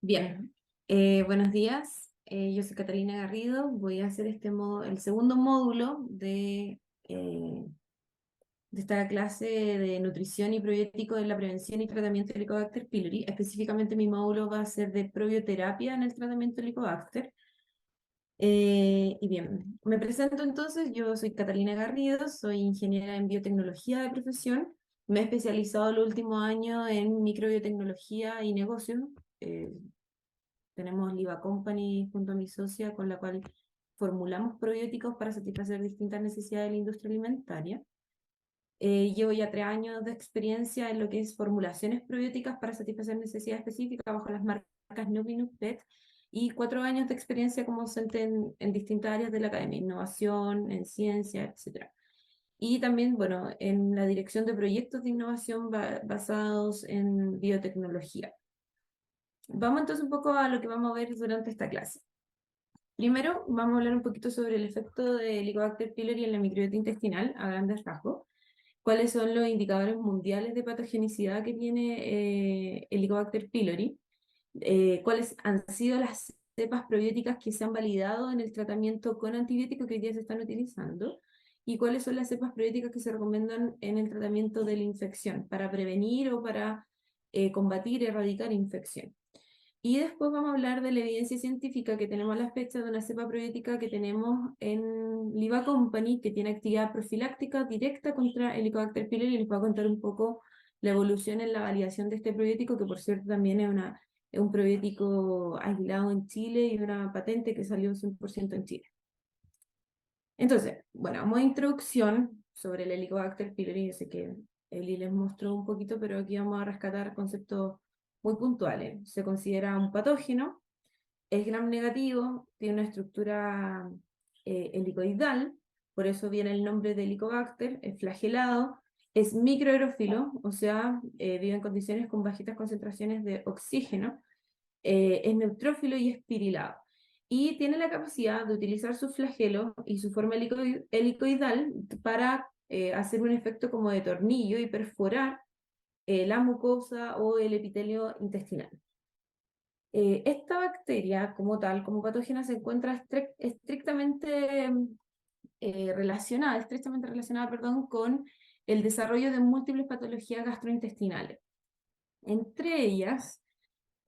Bien, buenos días. Yo soy Catalina Garrido. Voy a hacer el segundo módulo de esta clase de nutrición y probiótico en la prevención y tratamiento de Helicobacter pylori. Específicamente mi módulo va a ser de probioterapia en el tratamiento de Helicobacter. Y bien, me presento entonces. Yo soy Catalina Garrido, soy ingeniera en biotecnología de profesión. Me he especializado el último año en microbiotecnología y negocios. Eh, Tenemos Liva Company junto a mi socia, con la cual formulamos probióticos para satisfacer distintas necesidades de la industria alimentaria. Llevo ya 3 años de experiencia en lo que es formulaciones probióticas para satisfacer necesidades específicas bajo las marcas Nuvinus PET, y 4 años de experiencia como docente en distintas áreas de la academia, innovación, en ciencia, etc. Y también, bueno, en la dirección de proyectos de innovación basados en biotecnología. Vamos entonces un poco a lo que vamos a ver durante esta clase. Primero, vamos a hablar un poquito sobre el efecto de Helicobacter pylori en la microbiota intestinal, a grandes rasgos. ¿Cuáles son los indicadores mundiales de patogenicidad que tiene Helicobacter pylori? ¿Cuáles han sido las cepas probióticas que se han validado en el tratamiento con antibióticos que hoy día se están utilizando? ¿Y cuáles son las cepas probióticas que se recomiendan en el tratamiento de la infección para prevenir o para combatir y erradicar infección? Y después vamos a hablar de la evidencia científica que tenemos a la fecha de una cepa probiótica que tenemos en Liva Company, que tiene actividad profiláctica directa contra Helicobacter pylori, y les voy a contar un poco la evolución en la validación de este probiótico, que por cierto también es un probiótico aislado en Chile y una patente que salió 100% en Chile. Entonces, bueno, vamos a introducción sobre el Helicobacter pylori. Yo sé que Eli les mostró un poquito, pero aquí vamos a rescatar conceptos muy puntuales. Se considera un patógeno, es gram negativo, tiene una estructura helicoidal, por eso viene el nombre de Helicobacter, es flagelado, es microaerófilo, o sea, vive en condiciones con bajitas concentraciones de oxígeno, es neutrófilo y es pirilado. Y tiene la capacidad de utilizar su flagelo y su forma helicoidal para hacer un efecto como de tornillo y perforar la mucosa o el epitelio intestinal. Esta bacteria, como tal, como patógena, se encuentra estrictamente relacionada, perdón, con el desarrollo de múltiples patologías gastrointestinales. Entre ellas,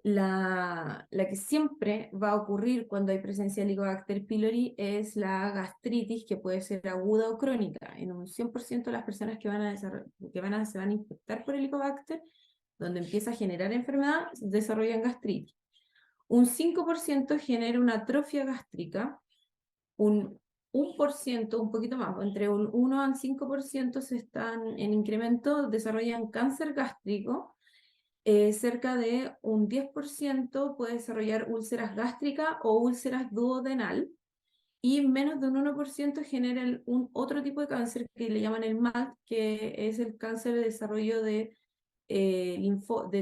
la que siempre va a ocurrir cuando hay presencia de Helicobacter pylori es la gastritis, que puede ser aguda o crónica. En un 100% de las personas que se van a infectar por Helicobacter, donde empieza a generar enfermedad, desarrollan gastritis. Un 5% genera una atrofia gástrica, un 1%, un poquito más, entre un 1 al 5% se están en incremento, desarrollan cáncer gástrico. Cerca de un 10% puede desarrollar úlceras gástricas o úlceras duodenal, y menos de un 1% genera otro tipo de cáncer que le llaman el MAD, que es el cáncer de desarrollo del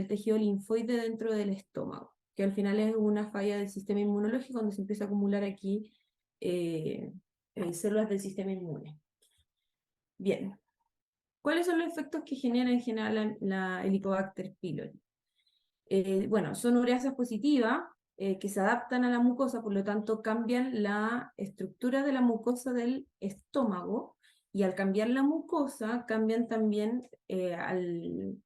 tejido linfoide dentro del estómago, que al final es una falla del sistema inmunológico donde se empieza a acumular aquí eh, células del sistema inmune. Bien, ¿cuáles son los efectos que genera en general la Helicobacter pylori? Bueno, son ureasas positivas que se adaptan a la mucosa, por lo tanto cambian la estructura de la mucosa del estómago, y al cambiar la mucosa, cambian también, al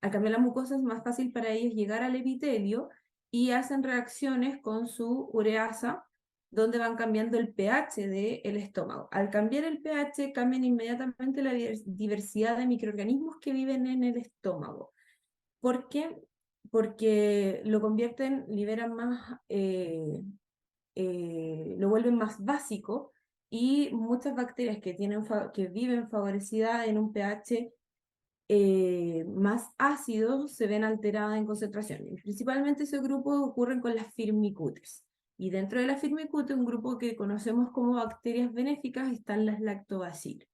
cambiar la mucosa es más fácil para ellos llegar al epitelio y hacen reacciones con su ureasa, donde van cambiando el pH del estómago. Al cambiar el pH, cambian inmediatamente la diversidad de microorganismos que viven en el estómago. ¿Por qué? Porque lo convierten, liberan más, lo vuelven más básico, y muchas bacterias que viven favorecidas en un pH más ácido se ven alteradas en concentración. Principalmente ese grupo ocurren con las Firmicutes. Y dentro de las Firmicutes, un grupo que conocemos como bacterias benéficas, están las lactobacilos.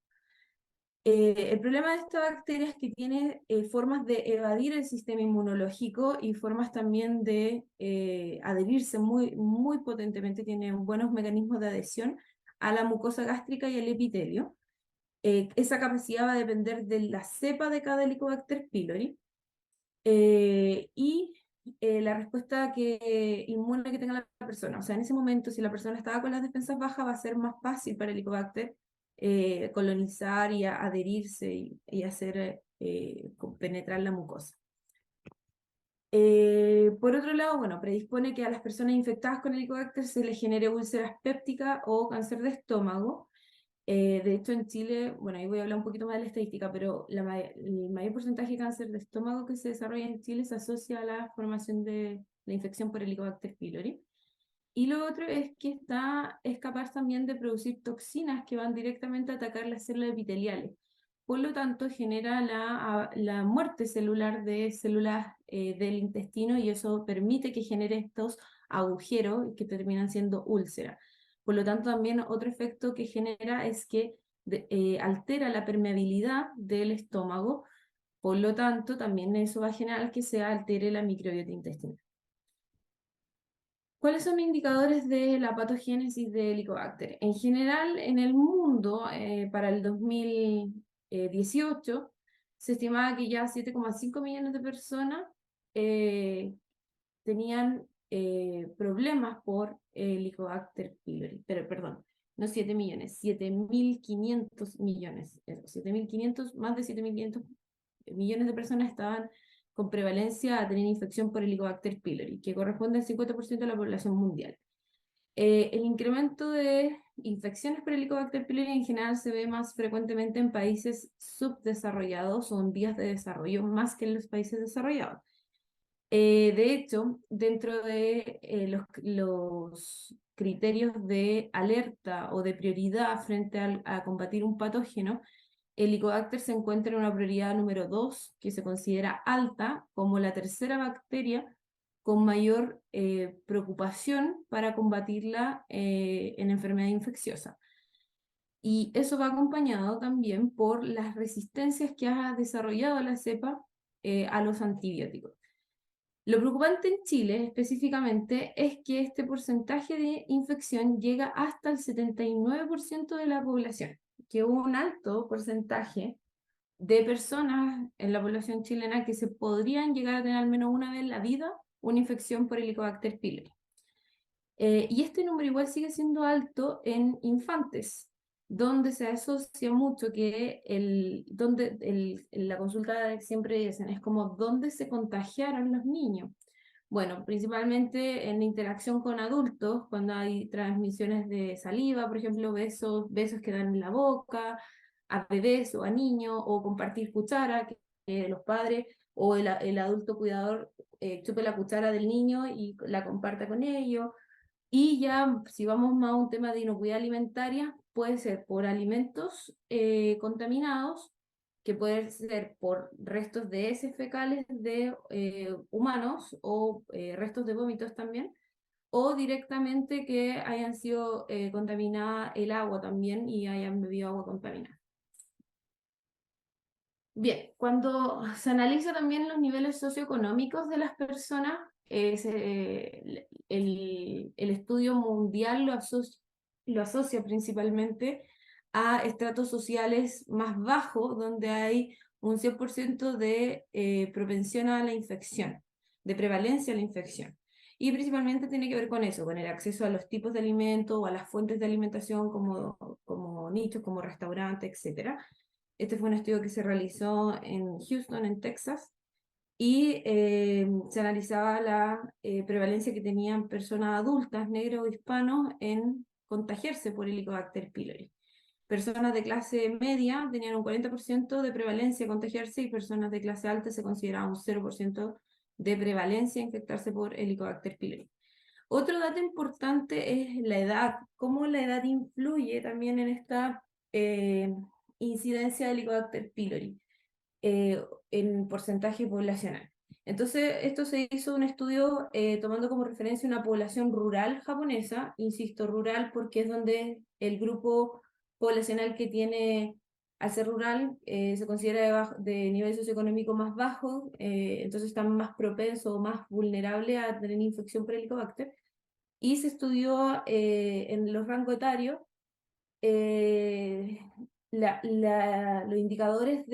El problema de esta bacteria es que tiene formas de evadir el sistema inmunológico y formas también de adherirse muy, muy potentemente, tiene buenos mecanismos de adhesión a la mucosa gástrica y al epitelio. Esa capacidad va a depender de la cepa de cada Helicobacter pylori. Y la respuesta inmune que tenga la persona. O sea, en ese momento, si la persona estaba con las defensas bajas, va a ser más fácil para el Helicobacter colonizar y adherirse y hacer penetrar la mucosa. Por otro lado, bueno, predispone que a las personas infectadas con Helicobacter se les genere úlceras pépticas o cáncer de estómago. De hecho, en Chile, bueno, ahí voy a hablar un poquito más de la estadística, pero el mayor porcentaje de cáncer de estómago que se desarrolla en Chile se asocia a la formación de la infección por Helicobacter pylori. Y lo otro es que es capaz también de producir toxinas que van directamente a atacar las células epiteliales. Por lo tanto, genera la muerte celular de células del intestino y eso permite que genere estos agujeros que terminan siendo úlceras. Por lo tanto, también otro efecto que genera es que altera la permeabilidad del estómago. Por lo tanto, también eso va a generar que se altere la microbiota intestinal. ¿Cuáles son los indicadores de la patogénesis de Helicobacter? En general, en el mundo, para el 2018, se estimaba que ya 7,5 millones de personas eh, tenían problemas por Helicobacter pylori. Pero, perdón, no 7 millones, 7.500 millones. 7.500, más de 7.500 millones de personas estaban con prevalencia a tener infección por Helicobacter pylori, que corresponde al 50% de la población mundial. El incremento de infecciones por Helicobacter pylori en general se ve más frecuentemente en países subdesarrollados o en vías de desarrollo más que en los países desarrollados. De hecho, dentro de los criterios de alerta o de prioridad frente a combatir un patógeno, el Helicobacter se encuentra en una prioridad número 2, que se considera alta, como la tercera bacteria con mayor preocupación para combatirla en enfermedad infecciosa. Y eso va acompañado también por las resistencias que ha desarrollado la cepa a los antibióticos. Lo preocupante en Chile específicamente es que este porcentaje de infección llega hasta el 79% de la población, que hubo un alto porcentaje de personas en la población chilena que se podrían llegar a tener al menos una vez en la vida una infección por Helicobacter pylori. Y este número igual sigue siendo alto en infantes, donde se asocia mucho que la consulta siempre dicen es como dónde se contagiaron los niños. Bueno, principalmente en interacción con adultos, cuando hay transmisiones de saliva, por ejemplo, besos que dan en la boca, a bebés o a niños, o compartir cuchara, que los padres o el adulto cuidador chupe la cuchara del niño y la comparta con ellos. Y ya, si vamos más a un tema de inocuidad alimentaria, puede ser por alimentos contaminados, que puede ser por restos de heces fecales de humanos o restos de vómitos también, o directamente que hayan sido contaminada el agua también y hayan bebido agua contaminada. Bien, cuando se analiza también los niveles socioeconómicos de las personas, el estudio mundial lo asocia principalmente a estratos sociales más bajos, donde hay un 100% de propensión a la infección, de prevalencia a la infección. Y principalmente tiene que ver con eso, con el acceso a los tipos de alimentos o a las fuentes de alimentación como nichos, como restaurantes, etc. Este fue un estudio que se realizó en Houston, en Texas, y se analizaba la prevalencia que tenían personas adultas, negros o hispanos, en contagiarse por Helicobacter pylori. Personas de clase media tenían un 40% de prevalencia de contagiarse y personas de clase alta se consideraba un 0% de prevalencia de infectarse por Helicobacter pylori. Otro dato importante es la edad, cómo la edad influye también en esta incidencia de Helicobacter pylori en porcentaje poblacional. Entonces, esto se hizo un estudio tomando como referencia una población rural japonesa, insisto, rural porque es donde el grupo poblacional que tiene, al ser rural, se considera de nivel socioeconómico más bajo, entonces están más propensos o más vulnerables a tener infección por Helicobacter, y se estudió en los rangos etarios eh, los indicadores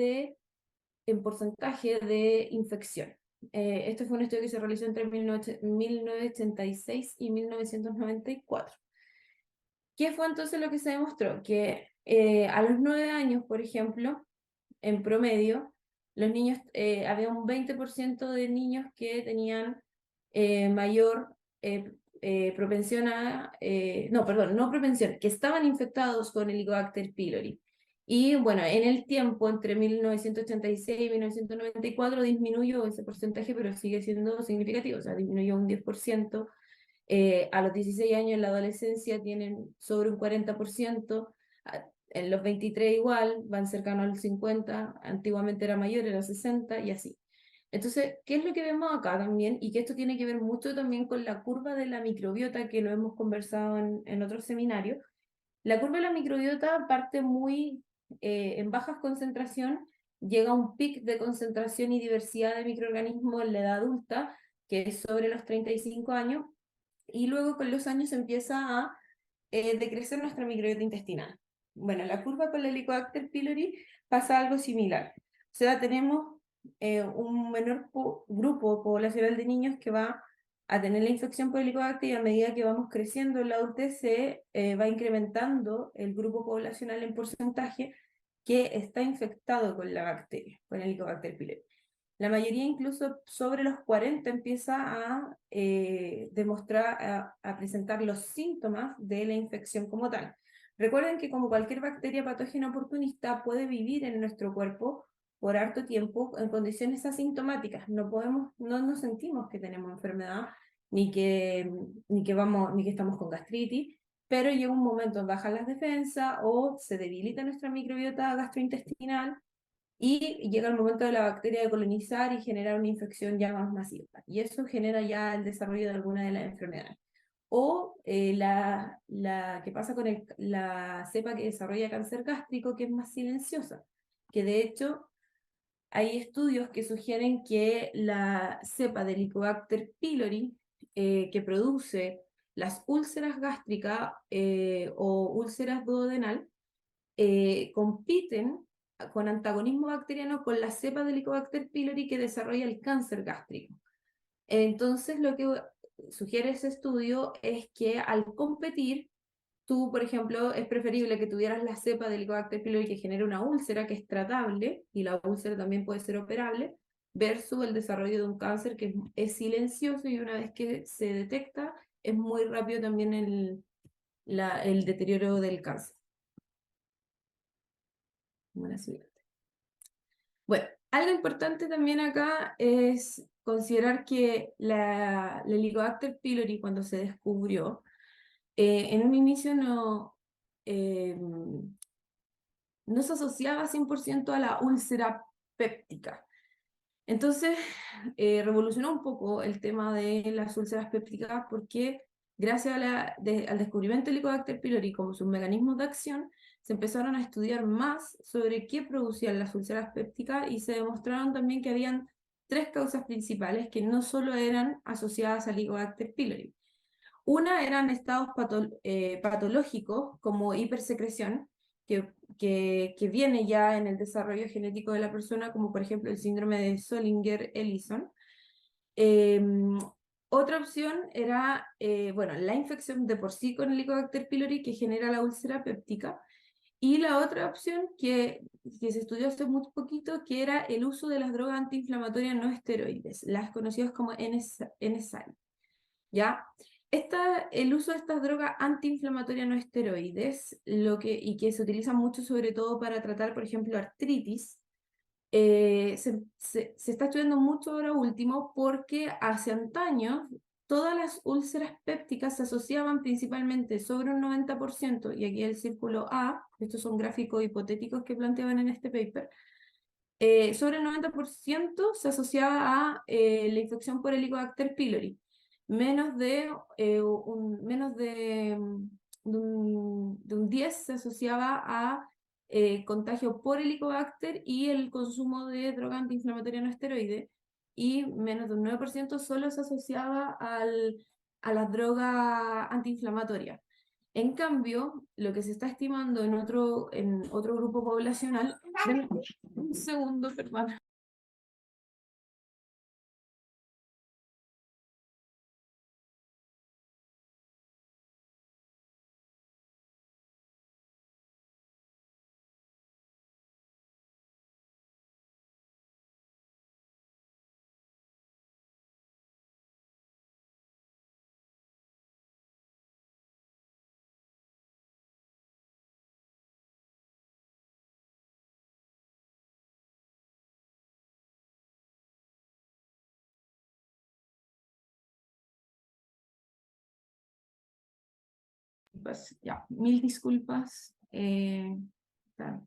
en porcentaje de infección. Este fue un estudio que se realizó entre 1986 y 1994. ¿Qué fue entonces lo que se demostró? Que a los 9 años, por ejemplo, en promedio, los niños, había un 20% de niños que tenían mayor propensión a, no, perdón, no propensión, que estaban infectados con Helicobacter pylori. Y bueno, en el tiempo, entre 1986 y 1994, disminuyó ese porcentaje, pero sigue siendo significativo, o sea, disminuyó un 10%. A los 16 años en la adolescencia tienen sobre un 40%, en los 23 igual, van cercanos al 50%, antiguamente era mayor, era 60% y así. Entonces, ¿qué es lo que vemos acá también? Y que esto tiene que ver mucho también con la curva de la microbiota que lo hemos conversado en otros seminarios. La curva de la microbiota parte muy en bajas concentración, llega a un pic de concentración y diversidad de microorganismos en la edad adulta, que es sobre los 35 años, y luego con los años empieza a decrecer nuestra microbiota intestinal. Bueno, la curva con la Helicobacter pylori pasa algo similar. O sea, tenemos un menor grupo poblacional de niños que va a tener la infección por Helicobacter, y a medida que vamos creciendo en la adultez se va incrementando el grupo poblacional en porcentaje que está infectado con la bacteria, con Helicobacter pylori. La mayoría incluso sobre los 40 empieza a demostrar, a presentar los síntomas de la infección como tal. Recuerden que como cualquier bacteria patógena oportunista puede vivir en nuestro cuerpo por harto tiempo en condiciones asintomáticas. No nos sentimos que tenemos enfermedad, ni que estamos con gastritis, pero llega un momento en bajan las defensas o se debilita nuestra microbiota gastrointestinal y llega el momento de la bacteria de colonizar y generar una infección ya más masiva. Y eso genera ya el desarrollo de alguna de las enfermedades. O la que pasa con la cepa que desarrolla cáncer gástrico, que es más silenciosa, que de hecho hay estudios que sugieren que la cepa de Helicobacter pylori que produce las úlceras gástricas o úlceras duodenal compiten con antagonismo bacteriano con la cepa de Helicobacter pylori que desarrolla el cáncer gástrico. Entonces, lo que sugiere ese estudio es que al competir, tú, por ejemplo, es preferible que tuvieras la cepa de Helicobacter pylori que genera una úlcera que es tratable, y la úlcera también puede ser operable, versus el desarrollo de un cáncer que es silencioso y una vez que se detecta, es muy rápido también el deterioro del cáncer. Buena siguiente. Bueno, algo importante también acá es considerar que la Helicobacter pylori, cuando se descubrió, en un inicio no se asociaba 100% a la úlcera péptica. Entonces, revolucionó un poco el tema de las úlceras pépticas porque gracias al descubrimiento del Helicobacter pylori como sus mecanismos de acción, se empezaron a estudiar más sobre qué producían las úlceras pépticas y se demostraron también que habían tres causas principales que no solo eran asociadas al Helicobacter pylori. Una eran estados patológicos como hipersecreción, que viene ya en el desarrollo genético de la persona, como por ejemplo el síndrome de Zollinger-Ellison. Eh, Otra opción era, bueno, la infección de por sí con el Helicobacter pylori que genera la úlcera péptica. Y la otra opción que se estudió hace muy poquito, que era el uso de las drogas antiinflamatorias no esteroides, las conocidas como NSAID. ¿Ya? El uso de estas drogas antiinflamatorias no esteroides, y que se utilizan mucho sobre todo para tratar, por ejemplo, artritis, se está estudiando mucho ahora último porque hace antaño todas las úlceras pépticas se asociaban principalmente sobre un 90%, y aquí el círculo A, estos son gráficos hipotéticos que planteaban en este paper, sobre el 90% se asociaba a la infección por Helicobacter pylori. Menos de un 10 se asociaba a contagio por Helicobacter y el consumo de droga antiinflamatoria no esteroide, y menos de un 9% solo se asociaba a las drogas antiinflamatorias. En cambio, lo que se está estimando en otro grupo poblacional, un segundo, perdón. disculpas, ya, mil disculpas. Está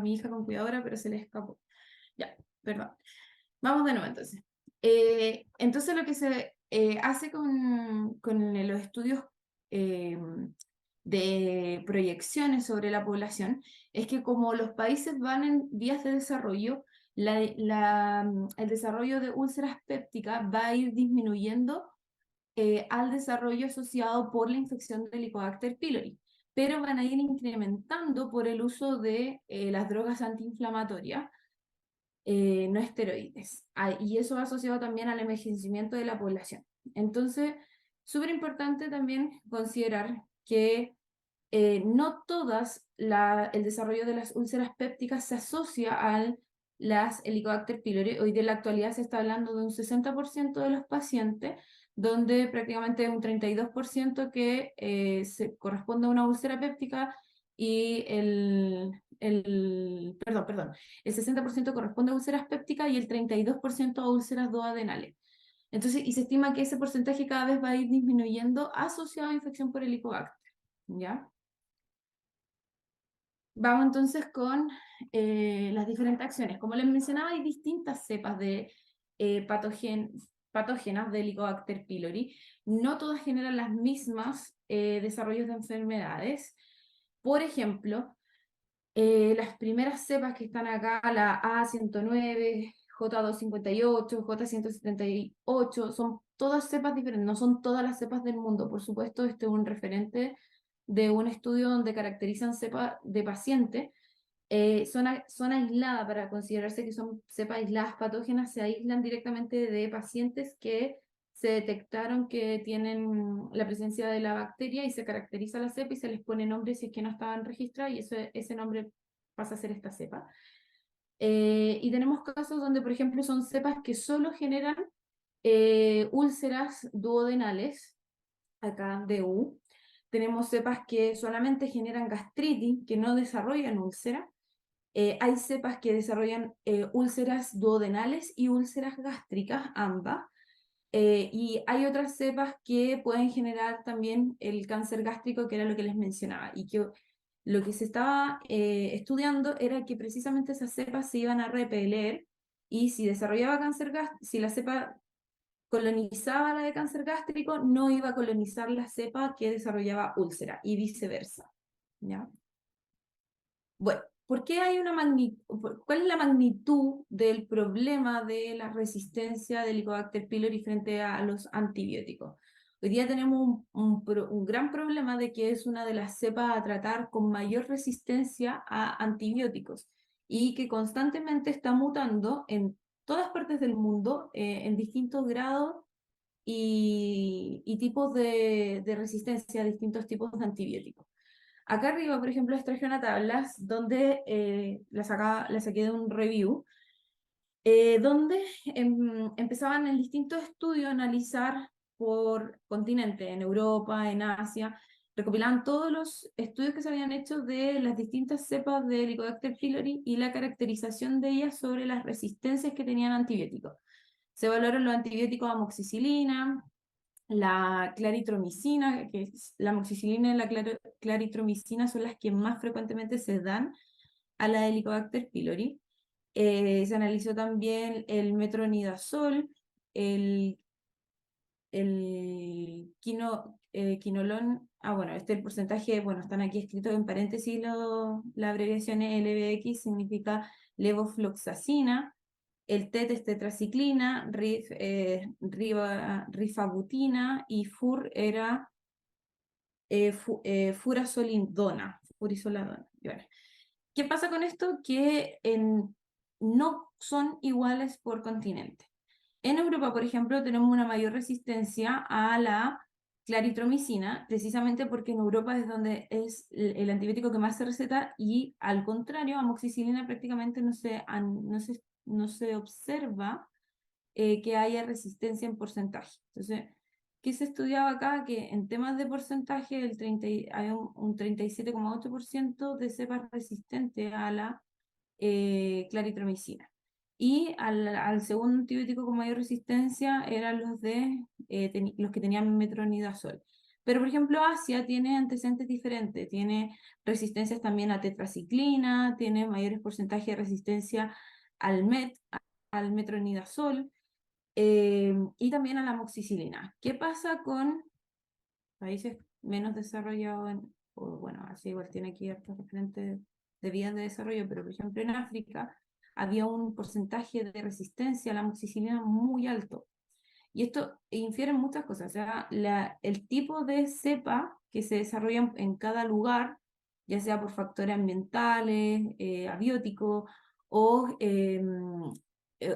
mi hija con cuidadora, pero se le escapó. Ya, perdón. Vamos de nuevo entonces. Entonces lo que se hace con los estudios eh, de proyecciones sobre la población es que como los países van en vías de desarrollo, el desarrollo de úlceras pépticas va a ir disminuyendo al desarrollo asociado por la infección del Helicobacter pylori, pero van a ir incrementando por el uso de las drogas antiinflamatorias no esteroides. Y eso va asociado también al envejecimiento de la población. Entonces, súper importante también considerar que no el desarrollo de las úlceras pépticas se asocia a las Helicobacter pylori. Hoy de la actualidad se está hablando de un 60% de los pacientes, donde prácticamente un 32% que se corresponde a una úlcera péptica y el 60% corresponde a úlceras pépticas y el 32% a úlceras duodenales. Entonces, y se estima que ese porcentaje cada vez va a ir disminuyendo asociado a infección por Helicobacter, ¿ya? Vamos entonces con las diferentes acciones. Como les mencionaba, hay distintas cepas de patógenas de Helicobacter pylori. No todas generan las mismas desarrollos de enfermedades. Por ejemplo, las primeras cepas que están acá, la A109, J258, J178, son todas cepas diferentes, no son todas las cepas del mundo. Por supuesto, este es un referente de un estudio donde caracterizan cepas de pacientes. Son aisladas para considerarse que son cepas aisladas patógenas, se aíslan directamente de pacientes que se detectaron que tienen la presencia de la bacteria y se caracteriza la cepa y se les pone nombre si es que no estaban registradas y ese nombre pasa a ser esta cepa. Y tenemos casos donde, por ejemplo, son cepas que solo generan úlceras duodenales, acá DU. Tenemos cepas que solamente generan gastritis, que no desarrollan úlcera. Hay cepas que desarrollan úlceras duodenales y úlceras gástricas, ambas. Y hay otras cepas que pueden generar también el cáncer gástrico, que era lo que les mencionaba. Y que lo que se estaba estudiando era que precisamente esas cepas se iban a repeler y si desarrollaba cáncer gástrico, si la cepa colonizaba la de cáncer gástrico, no iba a colonizar la cepa que desarrollaba úlcera y viceversa. ¿Ya? Bueno, ¿por qué hay ¿cuál es la magnitud del problema de la resistencia del Helicobacter pylori frente a los antibióticos? Hoy día tenemos un gran problema de que es una de las cepas a tratar con mayor resistencia a antibióticos y que constantemente está mutando en todas partes del mundo en distintos grados y tipos de resistencia a distintos tipos de antibióticos. Acá arriba, por ejemplo, les traje una tabla donde la saqué de un review, donde empezaban en distintos estudios a analizar por continente, en Europa, en Asia, recopilaban todos los estudios que se habían hecho de las distintas cepas de Helicobacter pylori y la caracterización de ellas sobre las resistencias que tenían antibióticos. Se evaluaron los antibióticos amoxicilina, la claritromicina, que es la amoxicilina y la claritromicina son las que más frecuentemente se dan a la Helicobacter pylori. Se analizó también el metronidazol, el, quinolon, bueno, el porcentaje, bueno, están aquí escritos en paréntesis, la abreviación LBX significa levofloxacina, el TET es tetraciclina, rifabutina y FUR era furasoladona. Bueno, ¿qué pasa con esto? Que no son iguales por continente. En Europa, por ejemplo, tenemos una mayor resistencia a la claritromicina, precisamente porque en Europa es donde es el antibiótico que más se receta y al contrario, amoxicilina prácticamente no se observa que haya resistencia en porcentaje. Entonces, ¿qué se estudiaba acá? Que en temas de porcentaje hay un 37,8% de cepas resistentes a la claritromicina. Y al segundo antibiótico con mayor resistencia eran los que tenían metronidazol. Pero, por ejemplo, Asia tiene antecedentes diferentes, tiene resistencias también a tetraciclina, tiene mayores porcentajes de resistencia al al metronidazol, y también a la amoxicilina. ¿Qué pasa con países menos desarrollados? O bueno, así igual tiene aquí estos referentes de vías de desarrollo, pero por ejemplo en África había un porcentaje de resistencia a la amoxicilina muy alto. Y esto infiere en muchas cosas, o sea, el tipo de cepa que se desarrolla en cada lugar, ya sea por factores ambientales, abióticos, o,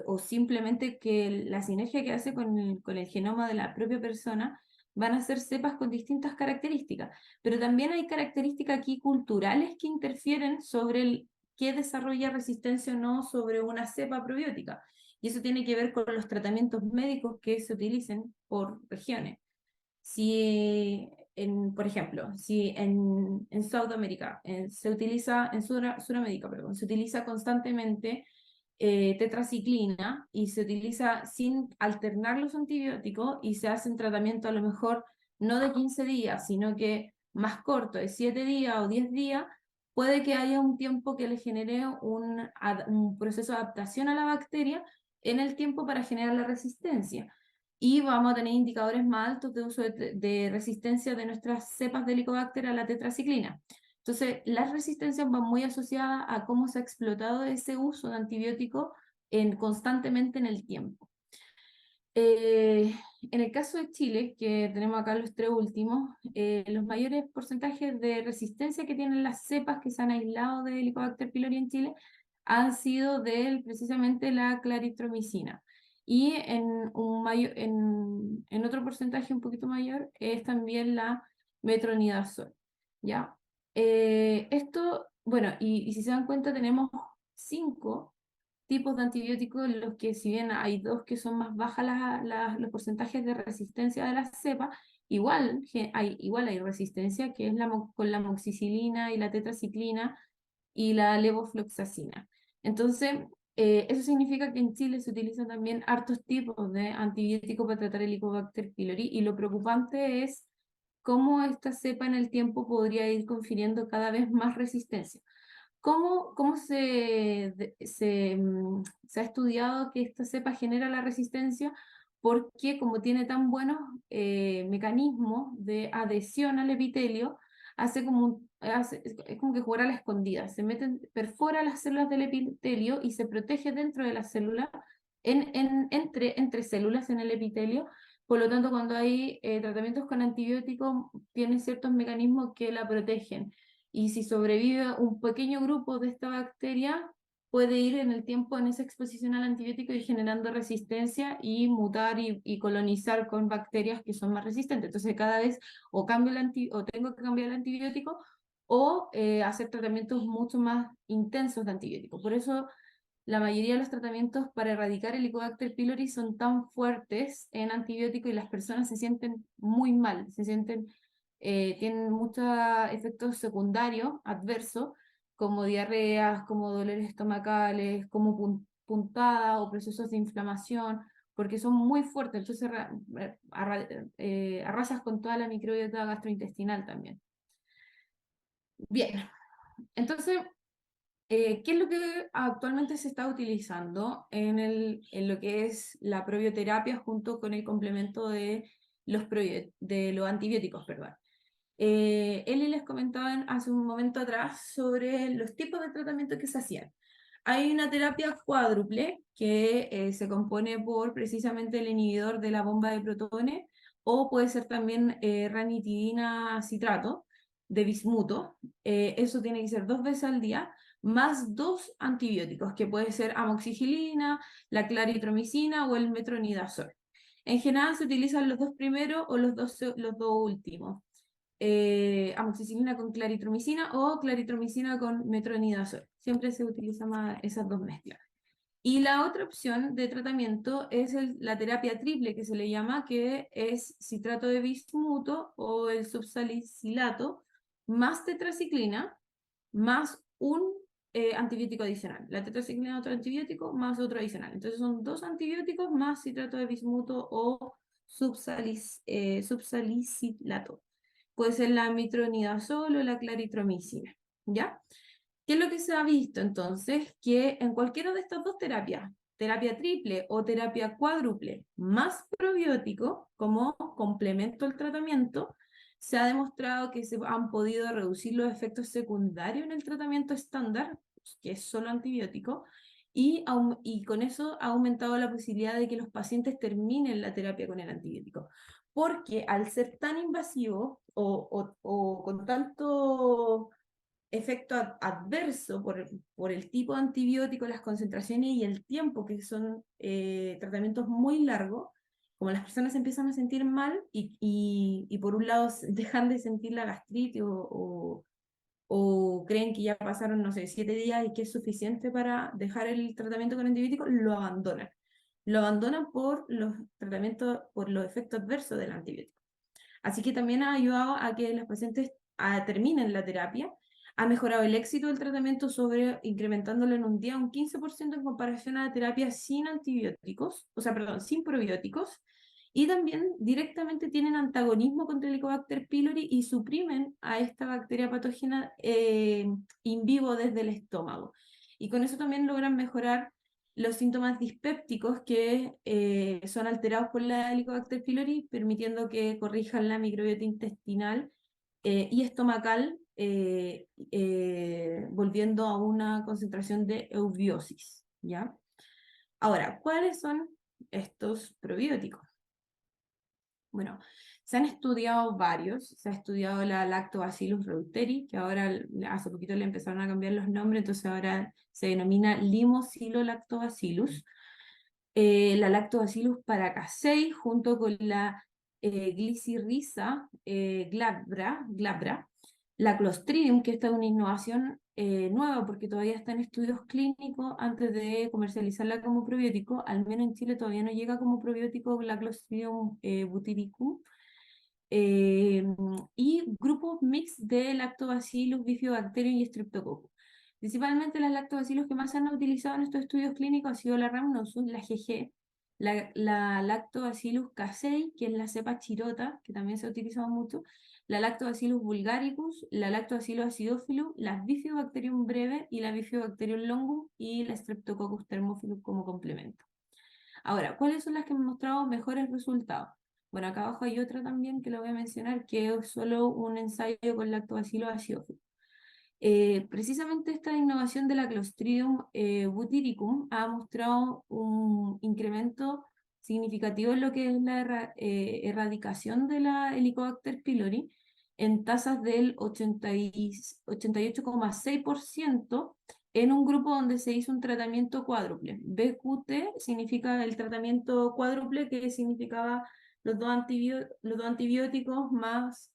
o simplemente que la sinergia que hace con el genoma de la propia persona, van a ser cepas con distintas características. Pero también hay características aquí culturales que interfieren sobre el qué desarrolla resistencia o no sobre una cepa probiótica. Y eso tiene que ver con los tratamientos médicos que se utilicen por regiones. Si, por ejemplo, si en Sudamérica se utiliza, en Sudamérica, perdón, se utiliza constantemente tetraciclina y se utiliza sin alternar los antibióticos y se hacen tratamientos a lo mejor no de 15 días, sino que más corto, de 7 días o 10 días, puede que haya un tiempo que le genere un proceso de adaptación a la bacteria en el tiempo para generar la resistencia. Y vamos a tener indicadores más altos de uso de resistencia de nuestras cepas de Helicobacter a la tetraciclina. Entonces, las resistencias van muy asociadas a cómo se ha explotado ese uso de antibióticos constantemente en el tiempo. En el caso de Chile, que tenemos acá los tres últimos, los mayores porcentajes de resistencia que tienen las cepas que se han aislado de Helicobacter pylori en Chile han sido precisamente la claritromicina. Y en otro porcentaje un poquito mayor es también la metronidazol. ¿Ya? Bueno, y si se dan cuenta, tenemos 5 tipos de antibióticos en los que, si bien hay 2 que son más bajas los porcentajes de resistencia de las cepas, igual hay resistencia, que es con la amoxicilina y la tetraciclina y la levofloxacina. Entonces, eso significa que en Chile se utilizan también hartos tipos de antibióticos para tratar el Helicobacter pylori, y lo preocupante es cómo esta cepa en el tiempo podría ir confiriendo cada vez más resistencia. ¿Cómo se ha estudiado que esta cepa genera la resistencia? Porque como tiene tan buenos mecanismos de adhesión al epitelio, es como que jugar a la escondida. Perfora las células del epitelio y se protege dentro de la célula, entre células en el epitelio. Por lo tanto, cuando hay tratamientos con antibióticos, tienen ciertos mecanismos que la protegen. Y si sobrevive un pequeño grupo de esta bacteria, puede ir en el tiempo en esa exposición al antibiótico y generando resistencia y mutar y colonizar con bacterias que son más resistentes. Entonces cada vez o tengo que cambiar el antibiótico o hacer tratamientos mucho más intensos de antibióticos. Por eso la mayoría de los tratamientos para erradicar el Helicobacter pylori son tan fuertes en antibióticos y las personas se sienten muy mal, tienen muchos efectos secundarios adversos, como diarreas, como dolores estomacales, como puntadas o procesos de inflamación, porque son muy fuertes, entonces arrasas con toda la microbiota gastrointestinal también. Bien, entonces, ¿qué es lo que actualmente se está utilizando en lo que es la probioterapia junto con el complemento de de los antibióticos, perdón? Eli les comentaba hace un momento atrás sobre los tipos de tratamiento que se hacían. Hay una terapia cuádruple que se compone por precisamente el inhibidor de la bomba de protones, o puede ser también ranitidina citrato de bismuto. Eso tiene que ser 2 veces al día, más 2 antibióticos, que puede ser amoxicilina, la claritromicina o el metronidazol. En general se utilizan los 2 primeros o los dos últimos. Amoxicilina con claritromicina o claritromicina con metronidazol. Siempre se utilizan más esas 2 mezclas. Y la otra opción de tratamiento es la terapia triple, que se le llama, que es citrato de bismuto o el subsalicilato, más tetraciclina, más un antibiótico adicional. La tetraciclina, otro antibiótico, más otro adicional. Entonces son 2 antibióticos más citrato de bismuto o subsalicilato. puede ser la metronidazol o la claritromicina, ¿ya? ¿Qué es lo que se ha visto entonces? Que en cualquiera de estas dos terapias, terapia triple o terapia cuádruple, más probiótico como complemento al tratamiento, se ha demostrado que se han podido reducir los efectos secundarios en el tratamiento estándar, que es solo antibiótico, y con eso ha aumentado la posibilidad de que los pacientes terminen la terapia con el antibiótico. Porque al ser tan invasivo o con tanto efecto adverso por el tipo de antibiótico, las concentraciones y el tiempo, que son tratamientos muy largos, como las personas se empiezan a sentir mal y por un lado dejan de sentir la gastritis o creen que ya pasaron, no sé, 7 días y que es suficiente para dejar el tratamiento con antibióticos, lo abandonan. Lo abandonan por los tratamientos, por los efectos adversos del antibiótico. Así que también ha ayudado a que los pacientes terminen la terapia, ha mejorado el éxito del tratamiento sobre incrementándolo en un día un 15% en comparación a la terapia sin antibióticos, o sea, perdón, sin probióticos, y también directamente tienen antagonismo contra el Helicobacter pylori y suprimen a esta bacteria patógena in vivo desde el estómago. Y con eso también logran mejorar los síntomas dispépticos que son alterados por la Helicobacter pylori, permitiendo que corrijan la microbiota intestinal y estomacal, volviendo a una concentración de eubiosis, ¿ya? Ahora, ¿cuáles son estos probióticos? Bueno, se han estudiado varios, se ha estudiado la Lactobacillus reuteri, que ahora hace poquito le empezaron a cambiar los nombres, entonces ahora se denomina Limoxilolactobacillus, la Lactobacillus paracasei, junto con la Glycyrrhiza glabra, la Clostridium, que esta es una innovación nueva porque todavía está en estudios clínicos antes de comercializarla como probiótico, al menos en Chile todavía no llega como probiótico la Clostridium butyricum, eh, y grupos mix de Lactobacillus, Bifidobacterium y Streptococcus. Principalmente las lactobacilos que más se han utilizado en estos estudios clínicos ha sido la Rhamnosus, la GG, la Lactobacillus casei, que es la cepa chirota, que también se ha utilizado mucho, la Lactobacillus vulgaricus, la Lactobacillus acidophilus, la Bifidobacterium breve y la Bifidobacterium longum y la Streptococcus thermophilus como complemento. Ahora, ¿cuáles son las que han mostrado mejores resultados? Bueno, acá abajo hay otra también que lo voy a mencionar, que es solo un ensayo con Lactobacillus acidophilus. Precisamente esta innovación de la Clostridium butyricum ha mostrado un incremento significativo en lo que es la erradicación de la Helicobacter pylori en tasas del 88,6% en un grupo donde se hizo un tratamiento cuádruple. BQT significa el tratamiento cuádruple, que significaba los dos antibióticos más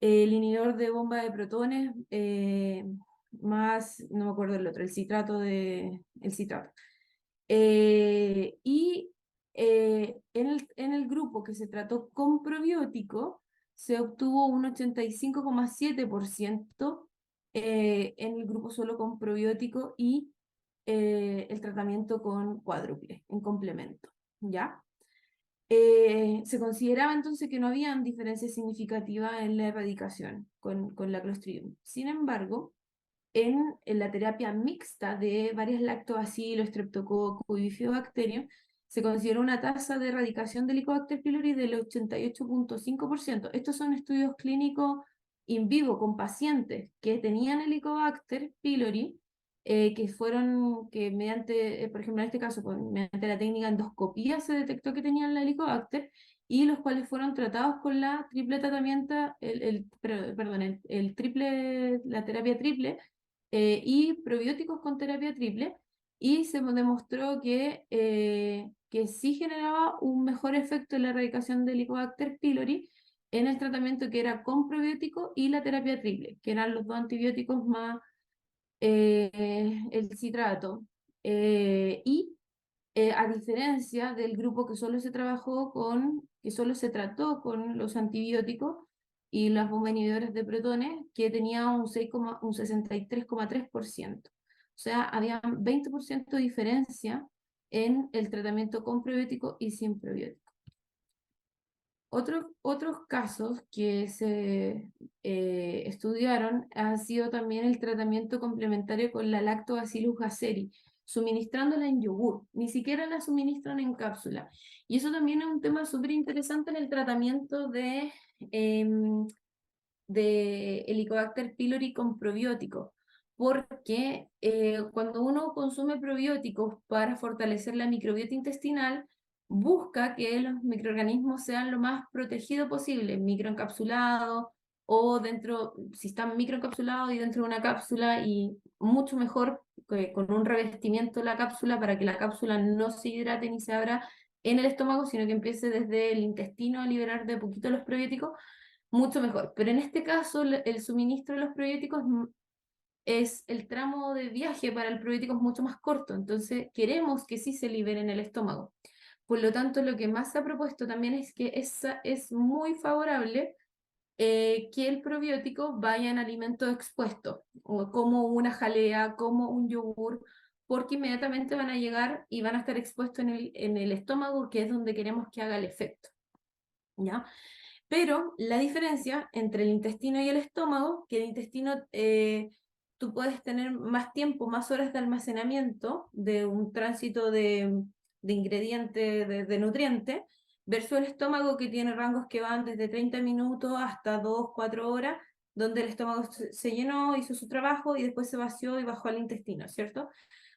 el inhibidor de bomba de protones, más, no me acuerdo el otro, el citrato. Y en el grupo que se trató con probiótico, se obtuvo un 85,7% en el grupo solo con probiótico y el tratamiento con cuádruple, en complemento, ¿ya? Se consideraba entonces que no habían diferencias significativas en la erradicación con la Clostridium. Sin embargo, en la terapia mixta de varias lactobacilos, streptococcus y bifidobacterium, se consideró una tasa de erradicación del Helicobacter pylori del 88,5%. Estos son estudios clínicos in vivo con pacientes que tenían Helicobacter pylori, que mediante, por ejemplo, en este caso, mediante la técnica endoscopía se detectó que tenían la Helicobacter y los cuales fueron tratados con la triple tratamiento, la terapia triple y probióticos con terapia triple, y se demostró que sí generaba un mejor efecto en la erradicación del Helicobacter pylori en el tratamiento que era con probiótico y la terapia triple, que eran los dos antibióticos más el citrato. A diferencia del grupo que solo se trató con los antibióticos y las bombas inhibidoras de protones, que tenía un 63,3%. O sea, había 20% de diferencia en el tratamiento con probiótico y sin probiótico. Otros casos que se estudiaron ha sido también el tratamiento complementario con la Lactobacillus gasseri, suministrándola en yogur, ni siquiera la suministran en cápsula. Y eso también es un tema súper interesante en el tratamiento em, de Helicobacter pylori con probióticos, porque cuando uno consume probióticos para fortalecer la microbiota intestinal, busca que los microorganismos sean lo más protegidos posible, microencapsulados o dentro, si están microencapsulados y dentro de una cápsula, y mucho mejor con un revestimiento de la cápsula para que la cápsula no se hidrate ni se abra en el estómago, sino que empiece desde el intestino a liberar de a poquito los probióticos, mucho mejor. Pero en este caso, el suministro de los probióticos es el tramo de viaje para el probiótico es mucho más corto, entonces queremos que sí se libere en el estómago. Por lo tanto, lo que más se ha propuesto también es que es muy favorable que el probiótico vaya en alimentos expuestos, o como una jalea, como un yogur, porque inmediatamente van a llegar y van a estar expuestos en el estómago, que es donde queremos que haga el efecto, ¿ya? Pero la diferencia entre el intestino y el estómago, que el intestino tú puedes tener más tiempo, más horas de almacenamiento de un tránsito de ingrediente, de nutriente, versus el estómago que tiene rangos que van desde 30 minutos hasta 2, 4 horas, donde el estómago se llenó, hizo su trabajo y después se vació y bajó al intestino, ¿cierto?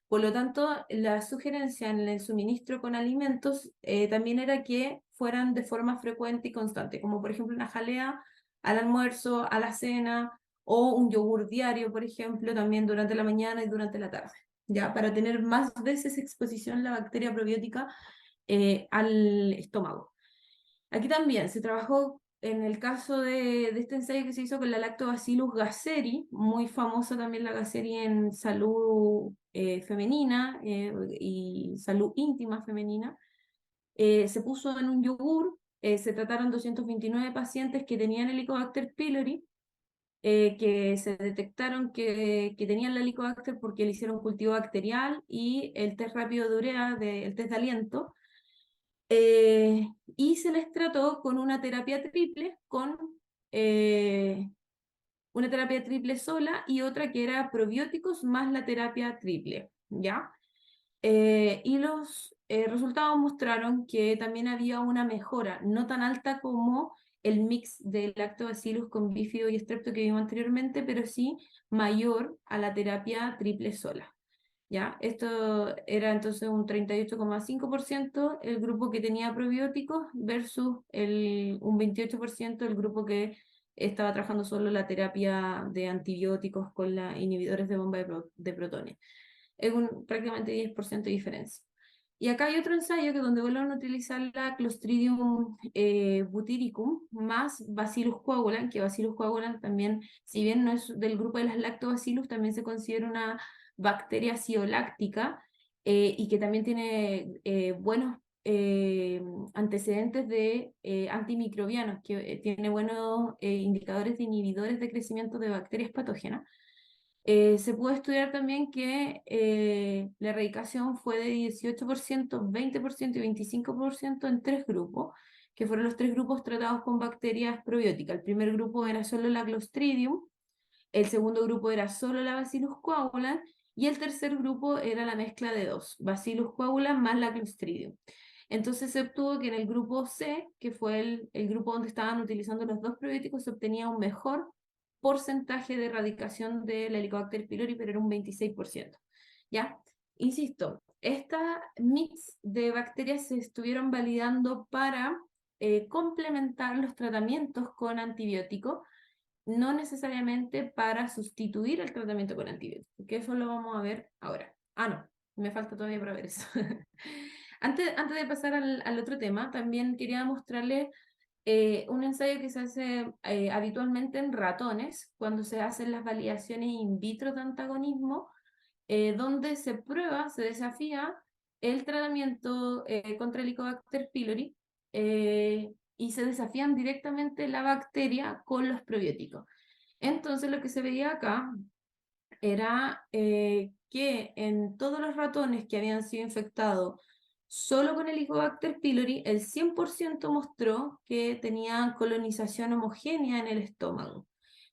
Por lo tanto, la sugerencia en el suministro con alimentos también era que fueran de forma frecuente y constante, como por ejemplo una jalea al almuerzo, a la cena, o un yogur diario, por ejemplo, también durante la mañana y durante la tarde, ya para tener más veces exposición la bacteria probiótica al estómago. Aquí también se trabajó en el caso de este ensayo que se hizo con la Lactobacillus gasseri, muy famosa también la gasseri en salud femenina y salud íntima femenina. Se puso en un yogur, se trataron 229 pacientes que tenían Helicobacter pylori, que se detectaron que tenían la Helicobacter porque le hicieron cultivo bacterial y el test rápido de urea, el test de aliento, y se les trató con una terapia triple, con eh, una terapia triple sola y otra que era probióticos más la terapia triple, ¿ya? Y los resultados mostraron que también había una mejora, no tan alta como el mix de lactobacillus con bífido y strepto que vimos anteriormente, pero sí mayor a la terapia triple sola. ¿Ya? Esto era entonces un 38,5% el grupo que tenía probióticos versus un 28% el grupo que estaba trabajando solo la terapia de antibióticos con los inhibidores de bomba de protones. Es prácticamente 10% de diferencia. Y acá hay otro ensayo que donde vuelven a utilizar la Clostridium butyricum más Bacillus coagulant, que Bacillus coagulant también, si bien no es del grupo de las lactobacillus, también se considera una bacteria cioláctica y que también tiene buenos antecedentes de antimicrobianos, que tiene buenos indicadores de inhibidores de crecimiento de bacterias patógenas. Se pudo estudiar también que la erradicación fue de 18%, 20% y 25% en 3 grupos, que fueron los 3 grupos tratados con bacterias probióticas. El primer grupo era solo la Clostridium, el segundo grupo era solo la Bacillus coagulant y el tercer grupo era la mezcla de dos, Bacillus coagulant más la Clostridium. Entonces se obtuvo que en el grupo C, que fue el grupo donde estaban utilizando los dos probióticos, se obtenía un mejor porcentaje de erradicación del Helicobacter pylori, pero era un 26%. ¿Ya? Insisto, esta mix de bacterias se estuvieron validando para complementar los tratamientos con antibióticos, no necesariamente para sustituir el tratamiento con antibióticos, que eso lo vamos a ver ahora. Ah, no, me falta todavía para ver eso. Antes de pasar al otro tema, también quería mostrarles un ensayo que se hace habitualmente en ratones, cuando se hacen las validaciones in vitro de antagonismo, donde se prueba, se desafía el tratamiento contra el Helicobacter pylori y se desafían directamente la bacteria con los probióticos. Entonces lo que se veía acá era que en todos los ratones que habían sido infectados Solo con el Helicobacter pylori, el 100% mostró que tenían colonización homogénea en el estómago.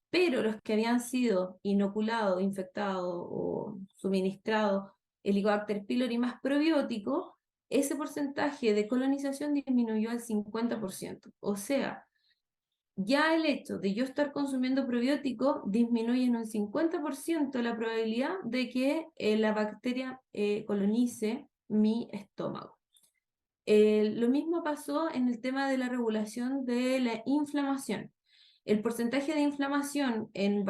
Pero los que habían sido inoculados, infectados o suministrados Helicobacter pylori más probiótico, ese porcentaje de colonización disminuyó al 50%. O sea, ya el hecho de yo estar consumiendo probiótico disminuye en un 50% la probabilidad de que la bacteria colonice mi estómago. Lo mismo pasó en el tema de la regulación de la inflamación. El porcentaje de inflamación en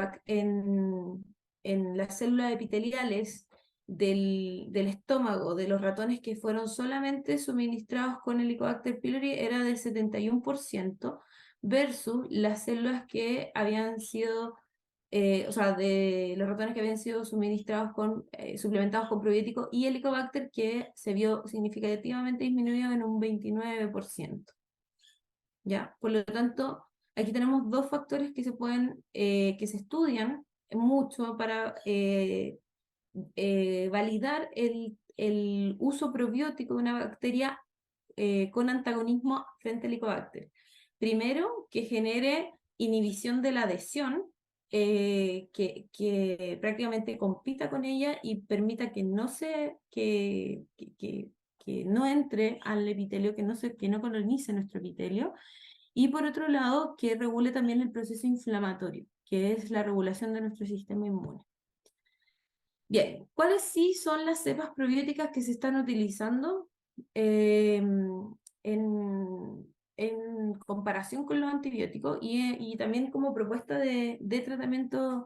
las células epiteliales del estómago de los ratones que fueron solamente suministrados con Helicobacter pylori era del 71% versus las células que habían sido o sea, de los ratones que habían sido suministrados suplementados con probiótico y Helicobacter, que se vio significativamente disminuido en un 29%. ¿Ya? Por lo tanto, aquí tenemos dos factores que que se estudian mucho para validar el uso probiótico de una bacteria con antagonismo frente al Helicobacter. Primero, que genere inhibición de la adhesión, que prácticamente compita con ella y permita que no entre al epitelio, que no colonice nuestro epitelio. Y por otro lado, que regule también el proceso inflamatorio, que es la regulación de nuestro sistema inmune. Bien, ¿cuáles sí son las cepas probióticas que se están utilizando en comparación con los antibióticos y también como propuesta de tratamiento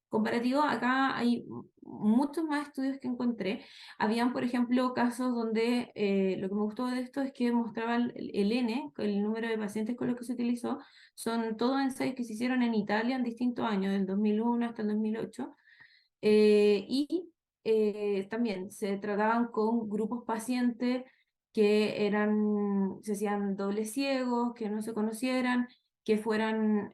comparativo? Acá hay muchos más estudios que encontré. Habían, por ejemplo, casos donde lo que me gustó de esto es que mostraban el N, el número de pacientes con los que se utilizó. Son todos ensayos que se hicieron en Italia en distintos años, del 2001 hasta el 2008. También se trataban con grupos pacientes que se hacían dobles ciegos, que no se conocieran, que tuvieran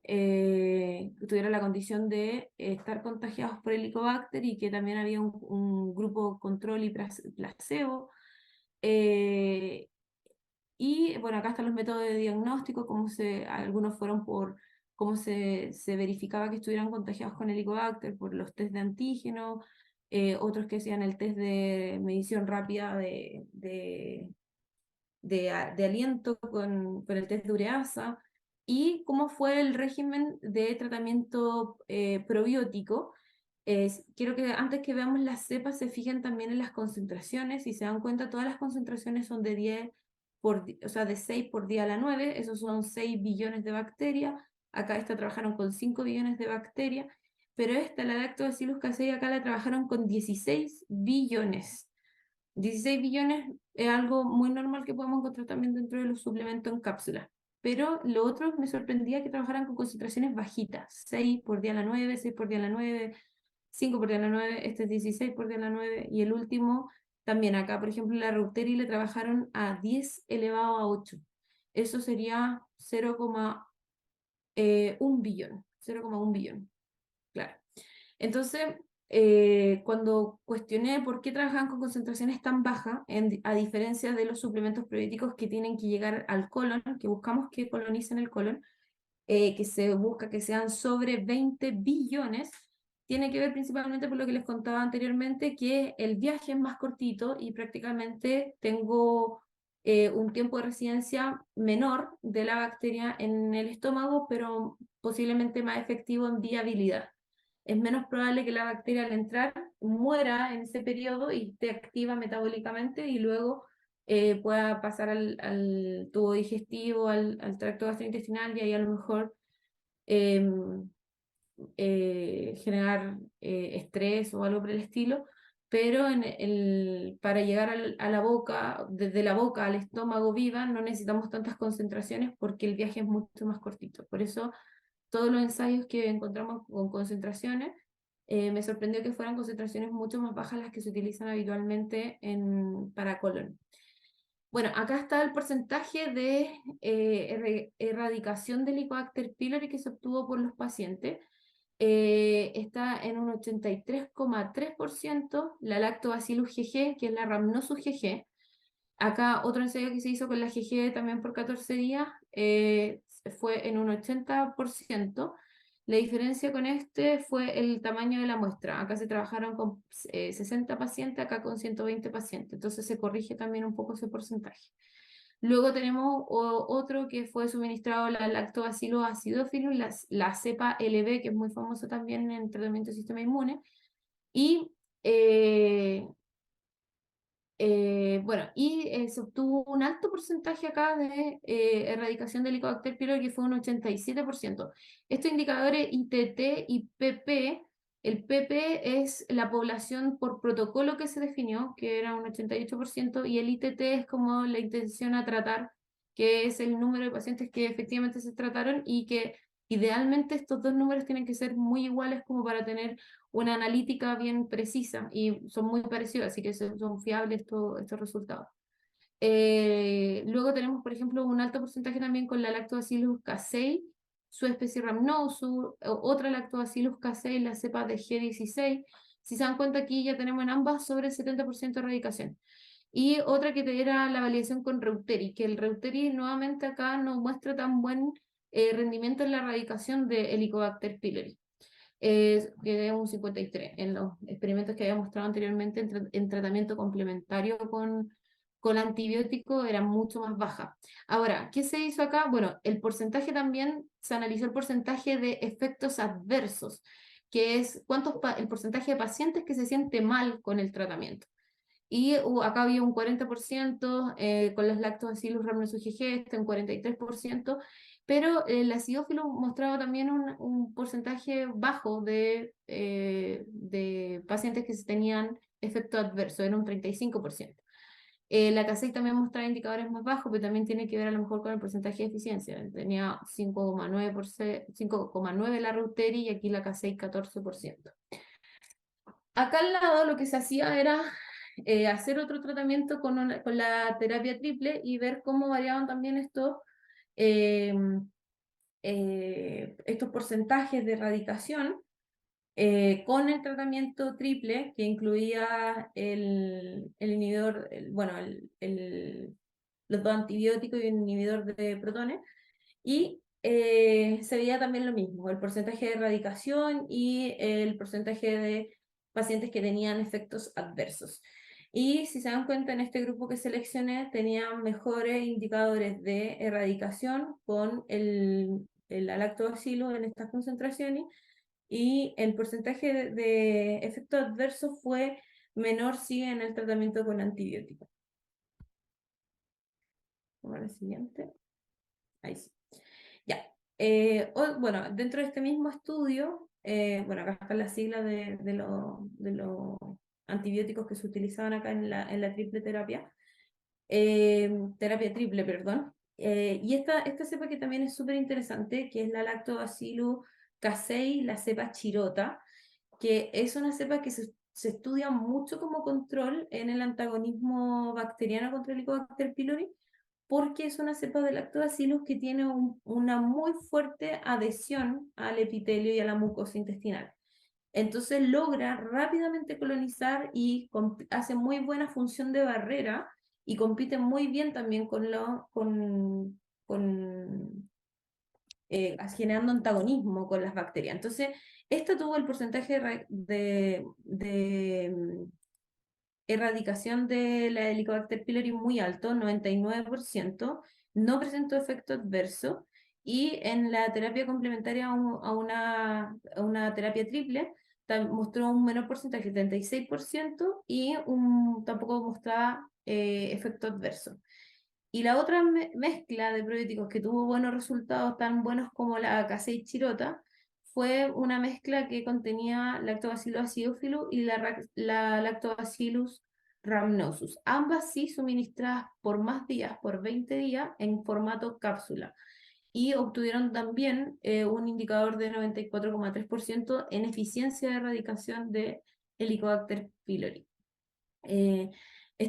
la condición de estar contagiados por Helicobacter y que también había un grupo control y placebo. Y bueno, acá están los métodos de diagnóstico, algunos fueron por cómo se verificaba que estuvieran contagiados con Helicobacter, por los test de antígeno, otros que hacían el test de medición rápida de aliento con el test de ureasa, y cómo fue el régimen de tratamiento probiótico. Quiero que antes que veamos las cepas se fijen también en las concentraciones. Si se dan cuenta, todas las concentraciones son de 10 o sea, de 6 por 10 a la 9, esos son 6 billones de bacterias. Acá trabajaron con 5 billones de bacterias, pero la Lactobacillus casei, acá la trabajaron con 16 billones. 16 billones es algo muy normal que podemos encontrar también dentro de los suplementos en cápsulas. Pero lo otro me sorprendía que trabajaran con concentraciones bajitas, 6 por 10 a la 9, 6 por 10 a la 9, 5 por 10 a la 9, este es 16 por 10 a la 9, y el último también acá, por ejemplo, la Reuteri le trabajaron a 10 elevado a 8. Eso sería 0,1 billón, 0,1 billón, claro. Entonces, cuando cuestioné por qué trabajaban con concentraciones tan bajas, a diferencia de los suplementos probióticos que tienen que llegar al colon, que buscamos que colonicen el colon, que se busca que sean sobre 20 billones, tiene que ver principalmente por lo que les contaba anteriormente, que el viaje es más cortito y prácticamente tengo un tiempo de residencia menor de la bacteria en el estómago, pero posiblemente más efectivo en viabilidad. Es menos probable que la bacteria al entrar muera en ese periodo y esté activa metabólicamente y luego pueda pasar al tubo digestivo, al tracto gastrointestinal, y ahí a lo mejor generar estrés o algo por el estilo, pero para llegar a la boca, desde la boca al estómago viva, no necesitamos tantas concentraciones porque el viaje es mucho más cortito. Por eso todos los ensayos que encontramos con concentraciones, me sorprendió que fueran concentraciones mucho más bajas las que se utilizan habitualmente para colon. Bueno, acá está el porcentaje de erradicación del Helicobacter pylori que se obtuvo por los pacientes. Está en un 83,3% la Lactobacillus GG, que es la Rhamnosus GG. Acá otro ensayo que se hizo con la GG también por 14 días fue en un 80%. La diferencia con este fue el tamaño de la muestra. Acá se trabajaron con 60 pacientes, acá con 120 pacientes. Entonces se corrige también un poco ese porcentaje. Luego tenemos otro que fue suministrado la Lactobacillus acidophilus, la cepa LB, que es muy famosa también en tratamiento del sistema inmune. Y bueno, se obtuvo un alto porcentaje acá de erradicación del Helicobacter pylori, que fue un 87%. Estos indicadores ITT y PP, el PP es la población por protocolo que se definió, que era un 88%, y el ITT es como la intención a tratar, que es el número de pacientes que efectivamente se trataron, y que idealmente estos dos números tienen que ser muy iguales como para tener una analítica bien precisa, y son muy parecidos, así que son fiables estos resultados. Luego tenemos, por ejemplo, un alto porcentaje también con la Lactobacillus casei, su especie rhamnosus, otra Lactobacillus casei, la cepa de G16. Si se dan cuenta, aquí ya tenemos en ambas sobre el 70% de erradicación. Y otra que era la validación con Reuteri, que el Reuteri nuevamente acá no muestra tan buen rendimiento en la erradicación de Helicobacter pylori. Que es un 53 en los experimentos que había mostrado anteriormente en tratamiento complementario con antibiótico era mucho más baja. Ahora, ¿qué se hizo acá? Bueno, el porcentaje también, se analizó el porcentaje de efectos adversos, que es el porcentaje de pacientes que se siente mal con el tratamiento. Y acá había un 40% con los Lactobacillus rhamnosus GG, un 43%, pero el acidófilo mostraba también un porcentaje bajo de pacientes que tenían efecto adverso, era un 35%. La casei también mostraba indicadores más bajos, pero también tiene que ver a lo mejor con el porcentaje de eficiencia. Tenía 5,9 la Reuteri y aquí la casei 14%. Acá al lado lo que se hacía era hacer otro tratamiento con la terapia triple y ver cómo variaban también eh, estos porcentajes de erradicación con el tratamiento triple, que incluía el inhibidor, bueno, los dos antibióticos y un inhibidor de protones. Y se veía también lo mismo, el porcentaje de erradicación y el porcentaje de pacientes que tenían efectos adversos. Y si se dan cuenta, en este grupo que seleccioné tenían mejores indicadores de erradicación con el lactobacillus en estas concentraciones, y el porcentaje de efectos adversos fue menor sí en el tratamiento con antibióticos. Vamos a la siguiente. Ahí sí. Ya. Bueno, dentro de este mismo estudio, bueno, acá están las siglas de los antibióticos que se utilizaban acá en la triple terapia, terapia triple, perdón. Y esta cepa que también es súper interesante, que es la Lactobacillus casei, la cepa chirota, que es una cepa que se estudia mucho como control en el antagonismo bacteriano contra el Helicobacter pylori, porque es una cepa de lactobacillus que tiene una muy fuerte adhesión al epitelio y a la mucosa intestinal. Entonces logra rápidamente colonizar y hace muy buena función de barrera y compite muy bien también generando antagonismo con las bacterias. Entonces, esto tuvo el porcentaje de erradicación de la Helicobacter pylori muy alto, 99%, no presentó efecto adverso, y en la terapia complementaria a una terapia triple mostró un menor porcentaje, 36%, y tampoco mostraba efecto adverso. Y la otra mezcla de probióticos que tuvo buenos resultados, tan buenos como la casei chirota, fue una mezcla que contenía Lactobacillus acidophilus y la Lactobacillus rhamnosus. Ambas sí suministradas por más días, por 20 días, en formato cápsula. Y obtuvieron también un indicador de 94,3% en eficiencia de erradicación de Helicobacter pylori.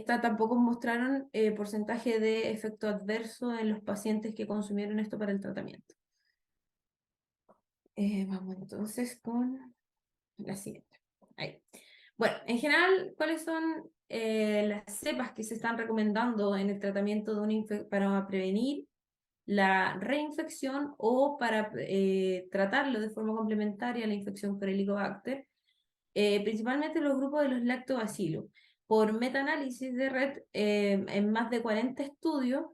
Tampoco mostraron porcentaje de efecto adverso en los pacientes que consumieron esto para el tratamiento. Vamos entonces con la siguiente. Ahí. Bueno, en general, ¿cuáles son las cepas que se están recomendando en el tratamiento de para prevenir la reinfección o para tratarlo de forma complementaria la infección por Helicobacter? Principalmente los grupos de los lactobacillus. Por metaanálisis de red, en más de 40 estudios,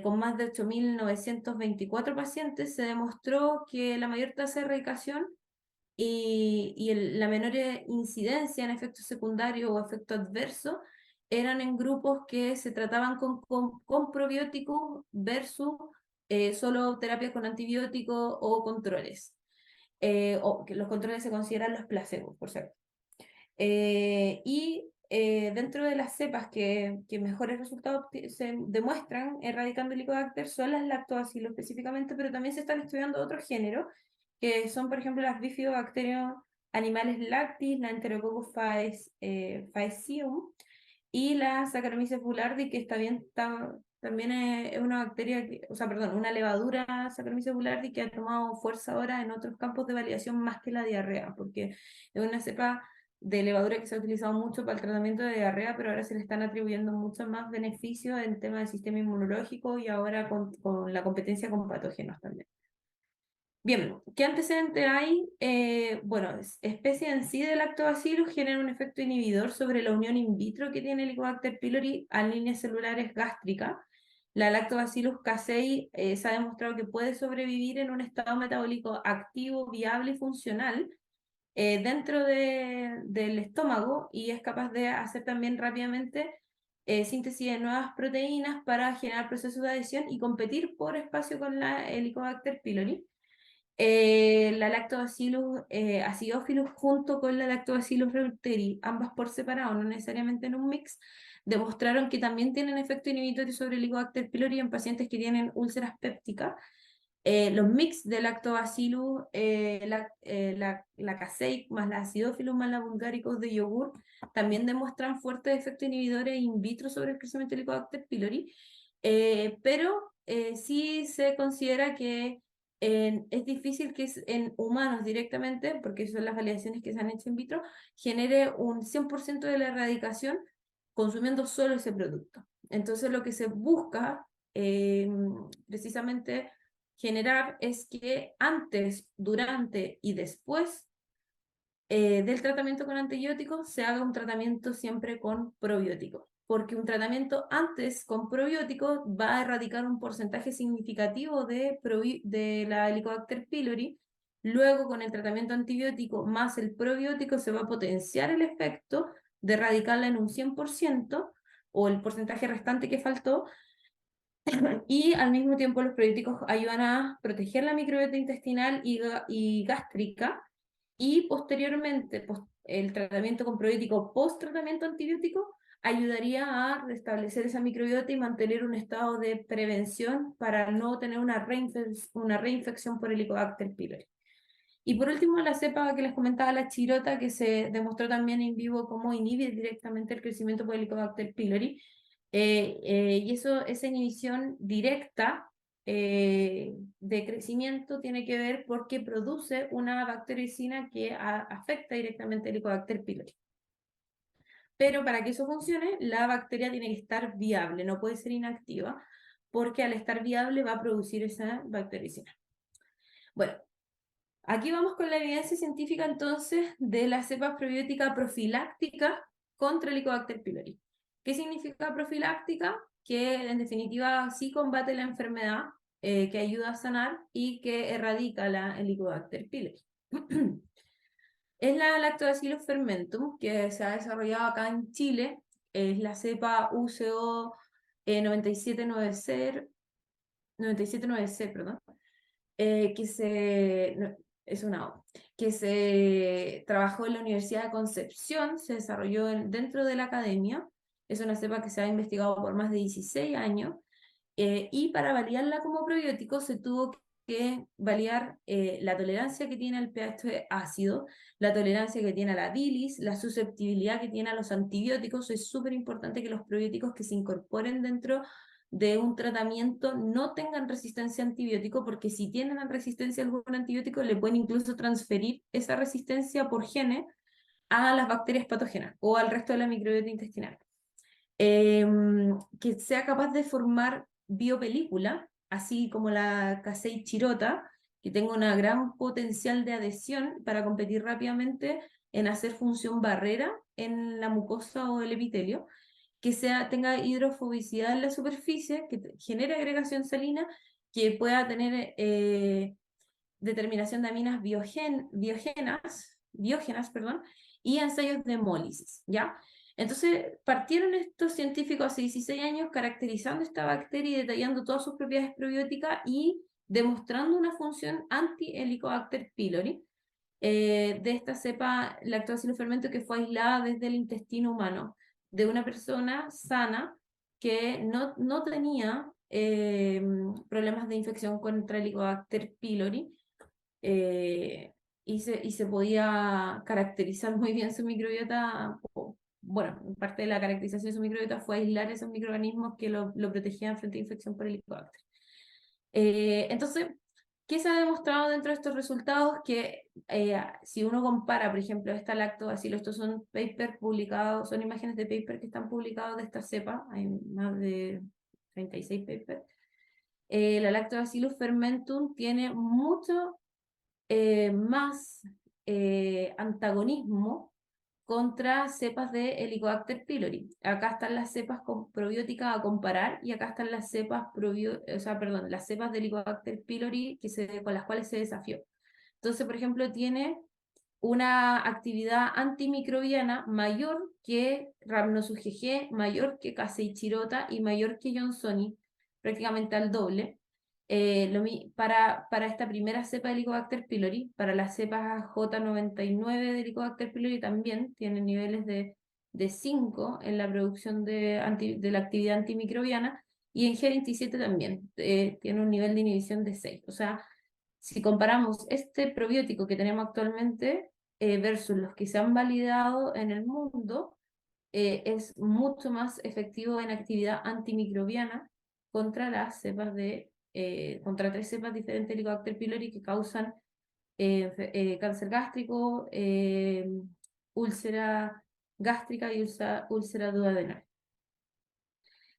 con más de 8.924 pacientes, se demostró que la mayor tasa de erradicación la menor incidencia en efectos secundarios o efectos adversos eran en grupos que se trataban con probióticos versus solo terapia con antibióticos o controles. O que los controles se consideran los placebos, por cierto. Dentro de las cepas que mejores resultados se demuestran erradicando el Helicobacter son las lactobacillus específicamente, pero también se están estudiando otros géneros, que son, por ejemplo, las bifidobacterias animales lactis, la Enterococcus faecium y la Saccharomyces boulardii, que también es una bacteria, o sea, perdón, una levadura Saccharomyces boulardii que ha tomado fuerza ahora en otros campos de validación más que la diarrea, porque es una cepa de levadura que se ha utilizado mucho para el tratamiento de diarrea, pero ahora se le están atribuyendo muchos más beneficios en temas del sistema inmunológico y ahora con la competencia con patógenos también. Bien, ¿qué antecedente hay? Bueno, especie en sí de lactobacillus genera un efecto inhibidor sobre la unión in vitro que tiene el Helicobacter pylori a líneas celulares gástricas. La lactobacillus casei se ha demostrado que puede sobrevivir en un estado metabólico activo, viable y funcional dentro del estómago y es capaz de hacer también rápidamente síntesis de nuevas proteínas para generar procesos de adhesión y competir por espacio con la Helicobacter pylori. La Lactobacillus acidophilus junto con la Lactobacillus reuteri, ambas por separado, no necesariamente en un mix, demostraron que también tienen efecto inhibitorio sobre el Helicobacter pylori en pacientes que tienen úlceras pépticas. Los mix de Lactobacillus, la caseic más la acidophilus más la bulgaricus de yogur también demuestran fuertes efectos inhibidores in vitro sobre el crecimiento del Helicobacter pylori, pero sí se considera que es difícil que en humanos directamente, porque son las validaciones que se han hecho in vitro, genere un 100% de la erradicación consumiendo solo ese producto. Entonces lo que se busca precisamente generar es que antes, durante y después del tratamiento con antibióticos se haga un tratamiento siempre con probióticos, porque un tratamiento antes con probióticos va a erradicar un porcentaje significativo de la Helicobacter pylori. Luego con el tratamiento antibiótico más el probiótico se va a potenciar el efecto de erradicarla en un 100% o el porcentaje restante que faltó, y al mismo tiempo los probióticos ayudan a proteger la microbiota intestinal y gástrica, y posteriormente el tratamiento con probiótico post tratamiento antibiótico ayudaría a restablecer esa microbiota y mantener un estado de prevención para no tener una reinfección por Helicobacter pylori. Y por último, la cepa que les comentaba, la chirota, que se demostró también en vivo cómo inhibe directamente el crecimiento por Helicobacter pylori. Y esa inhibición directa de crecimiento tiene que ver porque produce una bactericina que afecta directamente el Helicobacter pylori. Pero para que eso funcione, la bacteria tiene que estar viable, no puede ser inactiva, porque al estar viable va a producir esa bactericina. Bueno, aquí vamos con la evidencia científica entonces de la cepa probiótica profiláctica contra el Helicobacter pylori. ¿Qué significa profiláctica? Que en definitiva sí combate la enfermedad, que ayuda a sanar y que erradica el Helicobacter pylori. Es la Lactobacillus fermentum, que se ha desarrollado acá en Chile, es la cepa UCO 9790, perdón, es una O, que se trabajó en la Universidad de Concepción, se desarrolló dentro de la academia, es una cepa que se ha investigado por más de 16 años, y para validarla como probiótico se tuvo que validar la tolerancia que tiene al pH ácido, la tolerancia que tiene a la bilis, la susceptibilidad que tiene a los antibióticos. Es súper importante que los probióticos que se incorporen dentro de un tratamiento no tengan resistencia a antibiótico, porque si tienen resistencia a algún antibiótico le pueden incluso transferir esa resistencia por genes a las bacterias patógenas o al resto de la microbiota intestinal. Que sea capaz de formar biopelícula, así como la Casei chirota, que tenga un gran potencial de adhesión para competir rápidamente en hacer función barrera en la mucosa o el epitelio, que tenga hidrofobicidad en la superficie, que genere agregación salina, que pueda tener determinación de aminas biógenas, perdón, y ensayos de hemólisis, ¿ya? Entonces, partieron estos científicos hace 16 años caracterizando esta bacteria y detallando todas sus propiedades probióticas y demostrando una función anti-Helicobacter pylori de esta cepa Lactobacillus fermento que fue aislada desde el intestino humano de una persona sana que no tenía problemas de infección contra Helicobacter pylori eh, y se podía caracterizar muy bien su microbiota. Bueno, parte de la caracterización de su microbiota fue aislar esos microorganismos que lo protegían frente a infección por Helicobacter. Entonces, ¿qué se ha demostrado dentro de estos resultados? Que si uno compara, por ejemplo, esta lactobacillus, estos son papers publicados, son imágenes de papers que están publicados de esta cepa, hay más de 36 papers. La Lactobacillus fermentum tiene mucho más antagonismo contra cepas de Helicobacter pylori. Acá están las cepas probióticas a comparar y acá están las cepas las cepas de Helicobacter pylori con las cuales se desafió. Entonces, por ejemplo, tiene una actividad antimicrobiana mayor que Rhamnosus GG, mayor que Casei chirota y mayor que Johnsoni, prácticamente al doble. Para esta primera cepa de Helicobacter pylori, para la cepa J99 de Helicobacter pylori también tiene niveles de 5 en la producción de la actividad antimicrobiana, y en G27 también tiene un nivel de inhibición de 6. O sea, si comparamos este probiótico que tenemos actualmente versus los que se han validado en el mundo, es mucho más efectivo en actividad antimicrobiana contra contra 3 cepas diferentes de Helicobacter pylori que causan cáncer gástrico, úlcera gástrica y úlcera duodenal.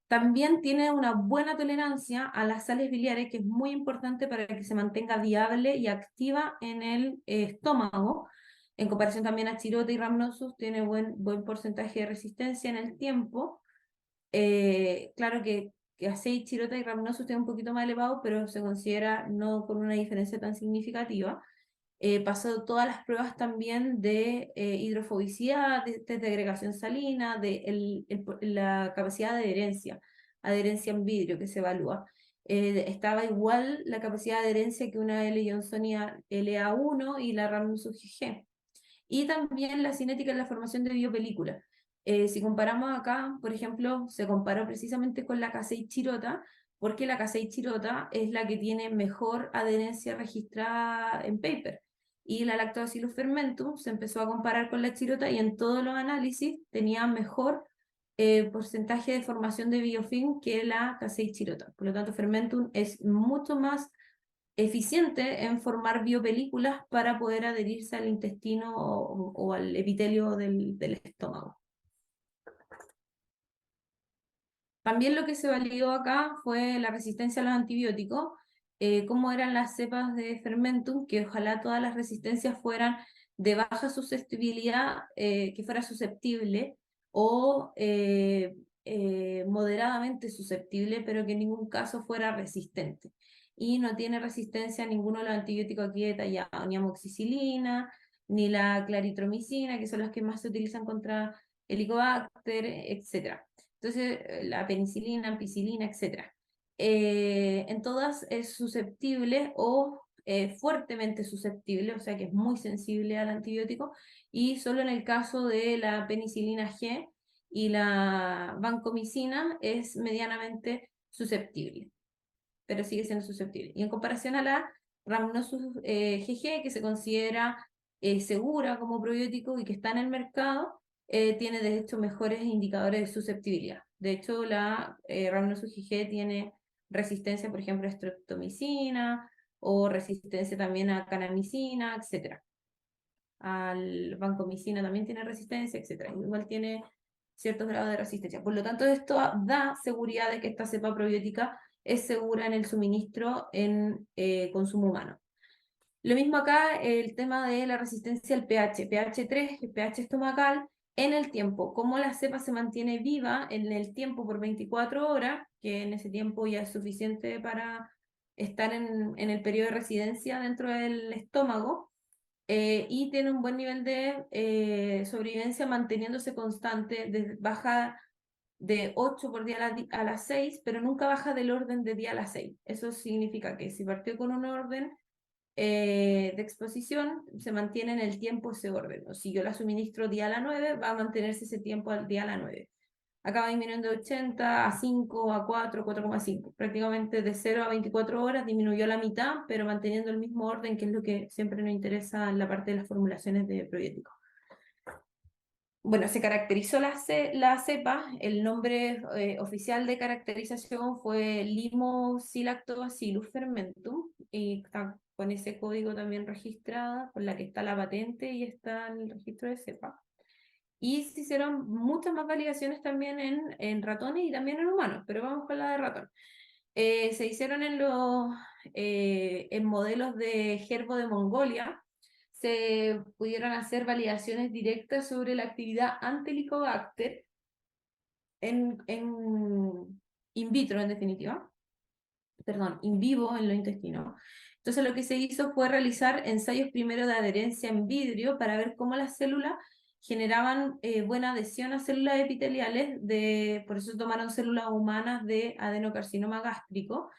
También tiene una buena tolerancia a las sales biliares, que es muy importante para que se mantenga viable y activa en el estómago. En comparación también a Chirota y Rhamnosus, tiene buen porcentaje de resistencia en el tiempo. Claro que Acei, Chirota y Rhamnosus tiene un poquito más elevado, pero se considera no con una diferencia tan significativa. Pasó todas las pruebas también de hidrofobicidad, de agregación salina, de la capacidad de adherencia en vidrio que se evalúa. Estaba igual la capacidad de adherencia que una L-Johnsonia LA1 y la Rhamnosus GG. Y también la cinética en la formación de biopelícula. Si comparamos acá, por ejemplo, se comparó precisamente con la Casei chirota, porque la Casei chirota es la que tiene mejor adherencia registrada en paper. Y la Lactobacillus fermentum se empezó a comparar con la chirota y en todos los análisis tenía mejor porcentaje de formación de biofilm que la Casei chirota. Por lo tanto, fermentum es mucho más eficiente en formar biopelículas para poder adherirse al intestino o al epitelio del estómago. También lo que se validó acá fue la resistencia a los antibióticos, cómo eran las cepas de fermentum, que ojalá todas las resistencias fueran de baja susceptibilidad, que fuera susceptible, o moderadamente susceptible, pero que en ningún caso fuera resistente. Y no tiene resistencia a ninguno de los antibióticos aquí detallados, ni amoxicilina, ni la claritromicina, que son las que más se utilizan contra Helicobacter, etc. Entonces, la penicilina, ampicilina, etc. En todas es susceptible o fuertemente susceptible, o sea que es muy sensible al antibiótico, y solo en el caso de la penicilina G y la vancomicina es medianamente susceptible, pero sigue siendo susceptible. Y en comparación a la Rhamnosus GG, que se considera segura como probiótico y que está en el mercado, tiene de hecho mejores indicadores de susceptibilidad. De hecho, la Rhamnosus GG tiene resistencia, por ejemplo, a streptomicina o resistencia también a canamicina, etc. al vancomicina también tiene resistencia, etc. Igual tiene ciertos grados de resistencia. Por lo tanto, esto da seguridad de que esta cepa probiótica es segura en el suministro en consumo humano. Lo mismo acá, el tema de la resistencia al pH, pH 3, pH estomacal, en el tiempo, cómo la cepa se mantiene viva en el tiempo por 24 horas, que en ese tiempo ya es suficiente para estar en el periodo de residencia dentro del estómago, y tiene un buen nivel de sobrevivencia manteniéndose constante, baja de 8 por día a las 6, pero nunca baja del orden de día a las 6. Eso significa que si partió con un orden de exposición, se mantiene en el tiempo ese orden. O si yo la suministro día a la 9, va a mantenerse ese tiempo al día a la 9. Acá va disminuyendo de 80 a 5, a 4, 4,5. Prácticamente de 0 a 24 horas disminuyó la mitad, pero manteniendo el mismo orden, que es lo que siempre nos interesa en la parte de las formulaciones de probióticos. Bueno, se caracterizó la cepa, el nombre oficial de caracterización fue Limosilactobacillus fermentum, y está con ese código también registrada, con la que está la patente y está en el registro de cepa. Y se hicieron muchas más validaciones también en ratones y también en humanos, pero vamos con la de ratón. Se hicieron en modelos de gerbo de Mongolia, se pudieron hacer validaciones directas sobre la actividad anti-Helicobacter in vitro, en definitiva, perdón, in vivo en los intestinos. Entonces lo que se hizo fue realizar ensayos primero de adherencia en vidrio para ver cómo las células generaban buena adhesión a células epiteliales, por eso tomaron células humanas de adenocarcinoma gástrico,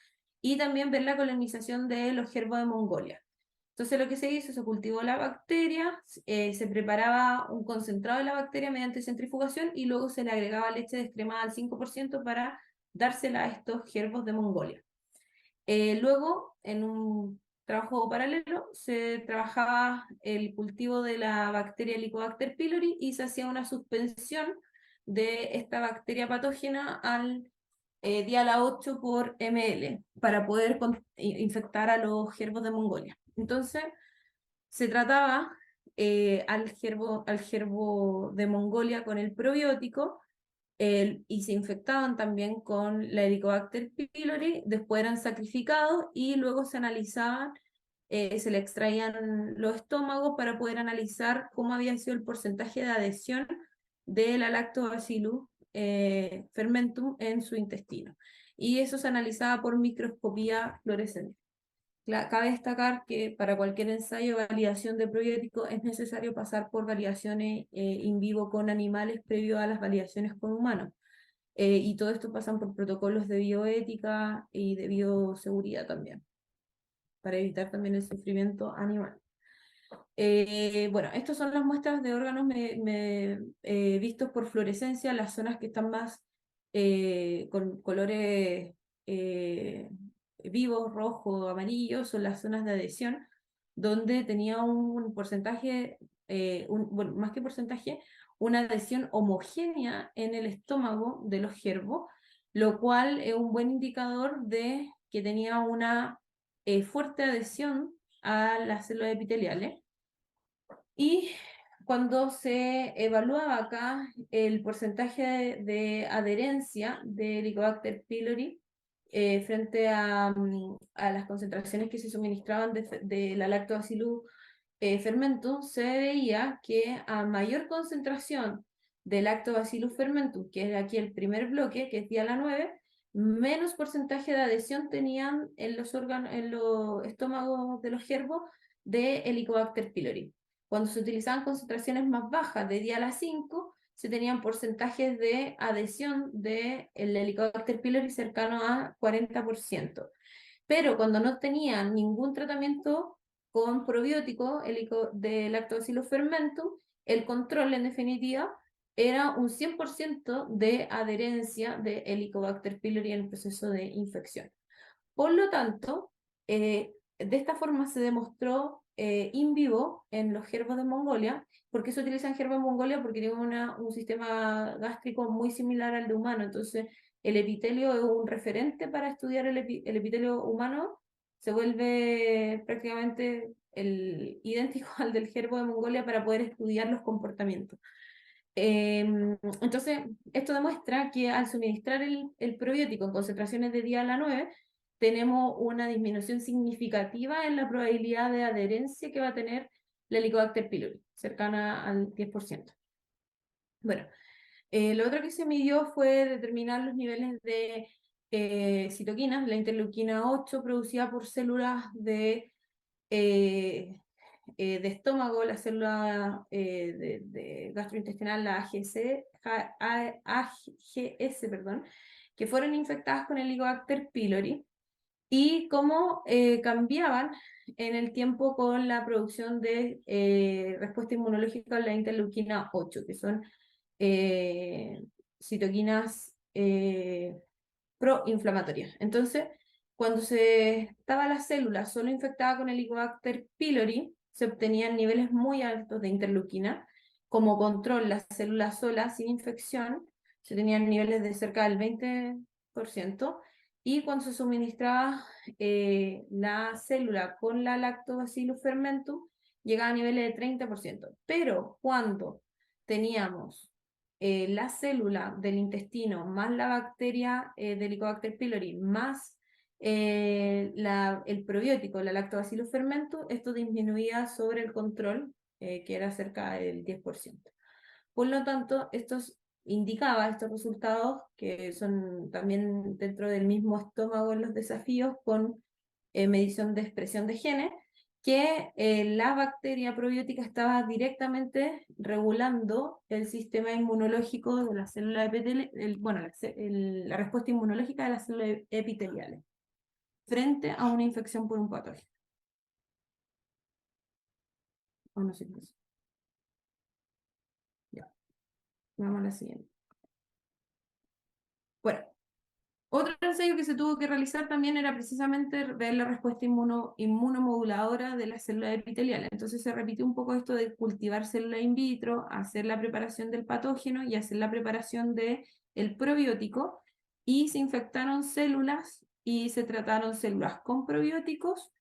y también ver la colonización de los gerbos de Mongolia. Entonces lo que se hizo, se cultivó la bacteria, se preparaba un concentrado de la bacteria mediante centrifugación y luego se le agregaba leche descremada al 5% para dársela a estos gerbos de Mongolia. Luego, en un trabajo paralelo, se trabajaba el cultivo de la bacteria Helicobacter pylori y se hacía una suspensión de esta bacteria patógena al dial a 8 por ml para poder infectar a los gerbos de Mongolia. Entonces, se trataba al gerbo de Mongolia con el probiótico, y se infectaban también con la Helicobacter pylori, después eran sacrificados y luego se analizaban, se le extraían los estómagos para poder analizar cómo había sido el porcentaje de adhesión de la Lactobacillus fermentum en su intestino. Y eso se analizaba por microscopía fluorescente. Cabe destacar que para cualquier ensayo de validación de probióticos es necesario pasar por validaciones in vivo con animales previo a las validaciones con humanos. Y todo esto pasan por protocolos de bioética y de bioseguridad también, para evitar también el sufrimiento animal. Bueno, estas son las muestras de órganos vistos por fluorescencia, las zonas que están más con colores vivos, rojo, amarillo, son las zonas de adhesión, donde tenía un porcentaje, bueno, más que porcentaje, una adhesión homogénea en el estómago de los gerbos, lo cual es un buen indicador de que tenía una fuerte adhesión a las células epiteliales. Y cuando se evaluaba acá el porcentaje de adherencia de Helicobacter pylori frente a las concentraciones que se suministraban de la Lactobacillus fermentum, se veía que a mayor concentración de Lactobacillus fermentum, que es aquí el primer bloque, que es día a la 9, menos porcentaje de adhesión tenían en los estómagos de los gerbos de Helicobacter pylori. Cuando se utilizaban concentraciones más bajas de día a las 5, se tenían porcentajes de adhesión del Helicobacter pylori cercano a 40%. Pero cuando no tenían ningún tratamiento con probiótico de Lactobacillus fermentum, el control en definitiva era un 100% de adherencia de Helicobacter pylori en el proceso de infección. Por lo tanto, de esta forma se demostró in vivo en los gerbos de Mongolia. ¿Por qué se utilizan gerbos de Mongolia? Porque tienen un sistema gástrico muy similar al de humano, entonces el epitelio es un referente para estudiar el epitelio humano se vuelve prácticamente idéntico al del gerbo de Mongolia para poder estudiar los comportamientos. Entonces, esto demuestra que al suministrar el probiótico en concentraciones de día a la 9, tenemos una disminución significativa en la probabilidad de adherencia que va a tener la Helicobacter pylori, cercana al 10%. Bueno, lo otro que se midió fue determinar los niveles de citoquinas, la interleuquina 8 producida por células de estómago, la célula de gastrointestinal, la AGS, perdón, que fueron infectadas con el Helicobacter pylori, y cómo cambiaban en el tiempo con la producción de respuesta inmunológica a la interleuquina 8, que son citoquinas proinflamatorias. Entonces, cuando se estaba la célula solo infectada con el Helicobacter pylori, se obtenían niveles muy altos de interleuquina. Como control, la célula sola, sin infección, se tenían niveles de cerca del 20%, y cuando se suministraba la célula con la Lactobacillus fermentum, llegaba a niveles de 30%. Pero cuando teníamos la célula del intestino más la bacteria del Helicobacter pylori más el probiótico, la Lactobacillus fermentum, esto disminuía sobre el control, que era cerca del 10%. Por lo tanto, estos resultados, que son también dentro del mismo estómago en los desafíos, con medición de expresión de genes, que la bacteria probiótica estaba directamente regulando el sistema inmunológico de las células epiteliales, bueno, la respuesta inmunológica de las células epiteliales frente a una infección por un patógeno. O no sé qué es. Ya, vamos a la siguiente. Bueno, otro ensayo que se tuvo que realizar también era precisamente ver la respuesta inmunomoduladora de las células epiteliales. Entonces se repitió un poco esto de cultivar células in vitro, hacer la preparación del patógeno y hacer la preparación del probiótico, y se infectaron células y se trataron células con probióticos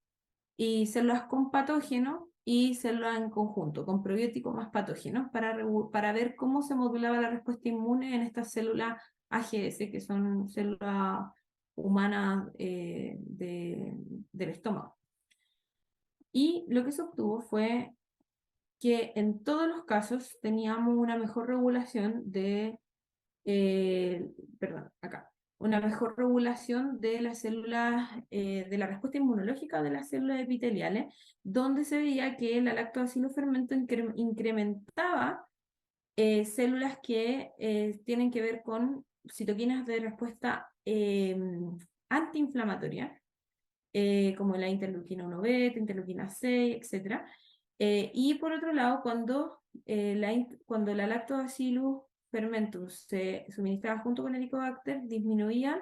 y células con patógeno y células en conjunto, con probióticos más patógenos, para ver cómo se modulaba la respuesta inmune en estas células AGS, que son células humanas del estómago. Y lo que se obtuvo fue que en todos los casos teníamos una mejor regulación una mejor regulación de las células, de la respuesta inmunológica de las células epiteliales, donde se veía que la lactobacillus fermentum incrementaba células que tienen que ver con citoquinas de respuesta antiinflamatoria, como la interleuquina 1 beta, interleuquina 6, etc. Y por otro lado, cuando la lactobacillus fermentum se suministraba junto con el Helicobacter, disminuían,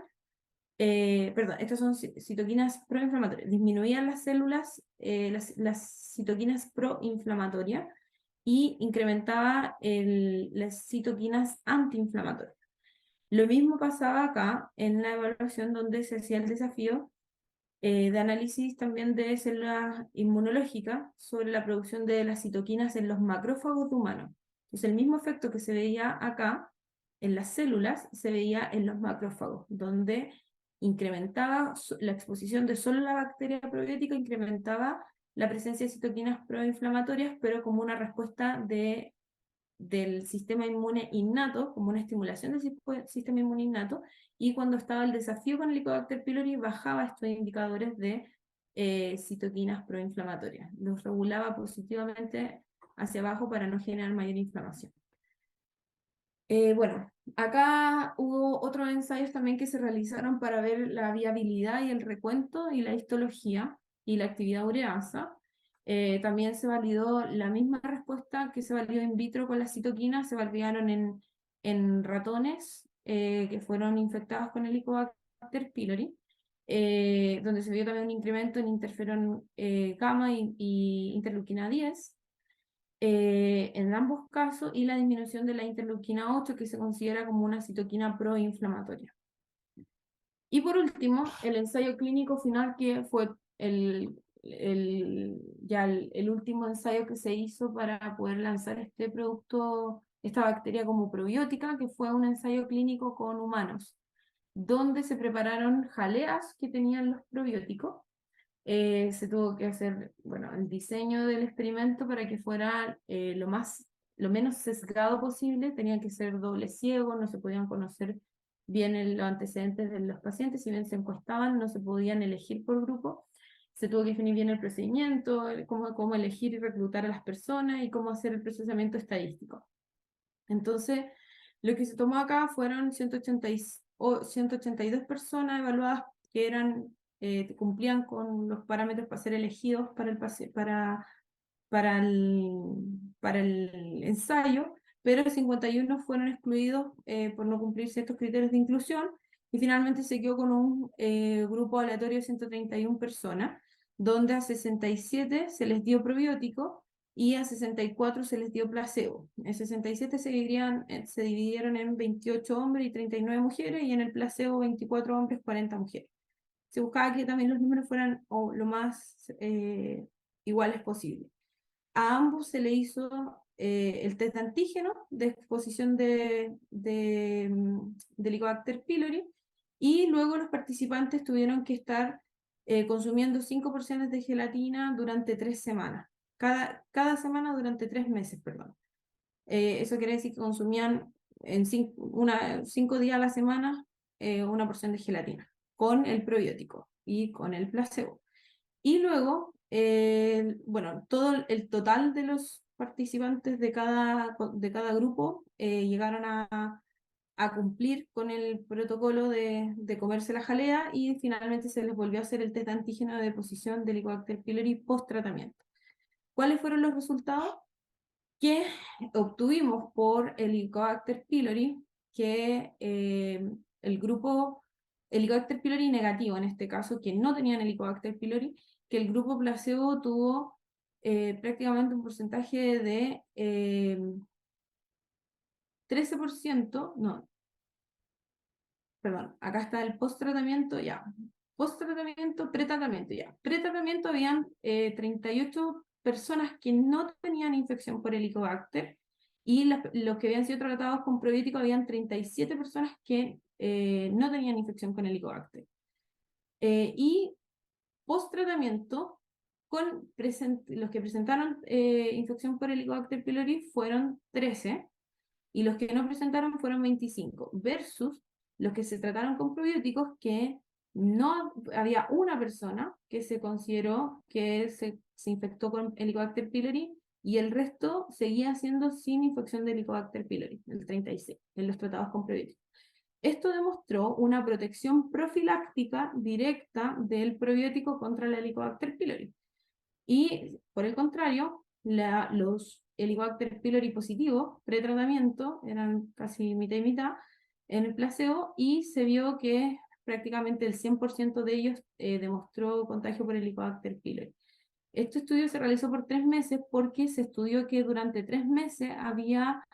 estas son citoquinas proinflamatorias, disminuían las células, las citoquinas proinflamatorias, y incrementaba las citoquinas antiinflamatorias. Lo mismo pasaba acá en la evaluación, donde se hacía el desafío de análisis también de células inmunológicas sobre la producción de las citoquinas en los macrófagos de humanos. Entonces, el mismo efecto que se veía acá en las células se veía en los macrófagos, donde incrementaba la exposición de solo la bacteria probiótica, incrementaba la presencia de citoquinas proinflamatorias, pero como una respuesta del sistema inmune innato, como una estimulación del sistema inmune innato, y cuando estaba el desafío con el Helicobacter pylori bajaba estos indicadores de citoquinas proinflamatorias, los regulaba positivamente hacia abajo para no generar mayor inflamación. Bueno, acá hubo otros ensayos también que se realizaron para ver la viabilidad y el recuento y la histología y la actividad ureasa. También se validó la misma respuesta que se validó in vitro con las citoquinas, se validaron en ratones que fueron infectados con el Helicobacter pylori, donde se vio también un incremento en interferón gamma y interleuquina 10 en ambos casos, y la disminución de la interleuquina 8, que se considera como una citoquina proinflamatoria. Y por último, el ensayo clínico final, que fue el último ensayo que se hizo para poder lanzar este producto, esta bacteria como probiótica, que fue un ensayo clínico con humanos, donde se prepararon jaleas que tenían los probióticos. Se tuvo que hacer, bueno, el diseño del experimento para que fuera lo menos sesgado posible. Tenían que ser doble ciego, no se podían conocer bien los antecedentes de los pacientes, si bien se encuestaban, no se podían elegir por grupo. Se tuvo que definir bien el procedimiento, cómo elegir y reclutar a las personas y cómo hacer el procesamiento estadístico. Entonces, lo que se tomó acá fueron 182 personas evaluadas que cumplían con los parámetros para ser elegidos para el ensayo, pero 51 fueron excluidos por no cumplir ciertos criterios de inclusión, y finalmente se quedó con un grupo aleatorio de 131 personas, donde a 67 se les dio probiótico y a 64 se les dio placebo. En 67 se dividieron en 28 hombres y 39 mujeres, y en el placebo 24 hombres, 40 mujeres. Se buscaba que también los números fueran lo más iguales posible. A ambos se le hizo el test de antígeno de exposición de Helicobacter pylori, y luego los participantes tuvieron que estar consumiendo 5 porciones de gelatina durante 3 semanas. Cada semana durante 3 meses, perdón. Eso quiere decir que consumían en 5 días a la semana una porción de gelatina, con el probiótico y con el placebo. Y luego, bueno, todo el total de los participantes de cada grupo llegaron a cumplir con el protocolo de comerse la jalea, y finalmente se les volvió a hacer el test de antígeno de deposición del Helicobacter pylori post tratamiento. ¿Cuáles fueron los resultados que obtuvimos por el Helicobacter pylori? Que el grupo Helicobacter pylori negativo, en este caso, que no tenían Helicobacter pylori, que el grupo placebo tuvo prácticamente un porcentaje de 13%, no, perdón, acá está el post-tratamiento, ya. Post-tratamiento, pre-tratamiento, ya. Pre-tratamiento habían 38 personas que no tenían infección por Helicobacter, y los que habían sido tratados con probiótico habían 37 personas que no tenían infección con Helicobacter. Y post-tratamiento, los que presentaron infección por Helicobacter pylori fueron 13, y los que no presentaron fueron 25, versus los que se trataron con probióticos, que no había una persona que se consideró que se infectó con Helicobacter pylori, y el resto seguía siendo sin infección de Helicobacter pylori, el 36, en los tratados con probióticos. Esto demostró una protección profiláctica directa del probiótico contra el Helicobacter pylori. Y por el contrario, los Helicobacter pylori positivos pretratamiento eran casi mitad y mitad en el placebo, y se vio que prácticamente el 100% de ellos demostró contagio por Helicobacter pylori. Este estudio se realizó por 3 meses, porque se estudió que durante 3 meses había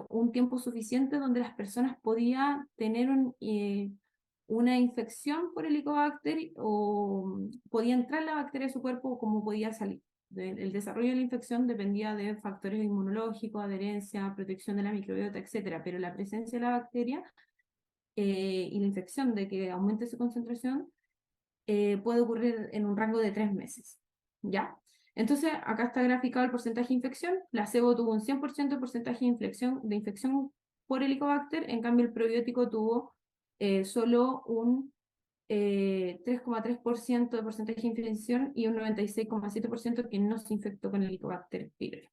un tiempo suficiente donde las personas podían tener una infección por Helicobacter, o podía entrar la bacteria a su cuerpo, como podía salir. El desarrollo de la infección dependía de factores inmunológicos, adherencia, protección de la microbiota, etc. Pero la presencia de la bacteria y la infección, de que aumente su concentración, puede ocurrir en un rango de 3 meses. ¿Ya? Entonces, acá está graficado el porcentaje de infección. Placebo tuvo un 100% de porcentaje de infección por Helicobacter, en cambio el probiótico tuvo solo un 3,3% de porcentaje de infección y un 96,7% que no se infectó con Helicobacter pylori.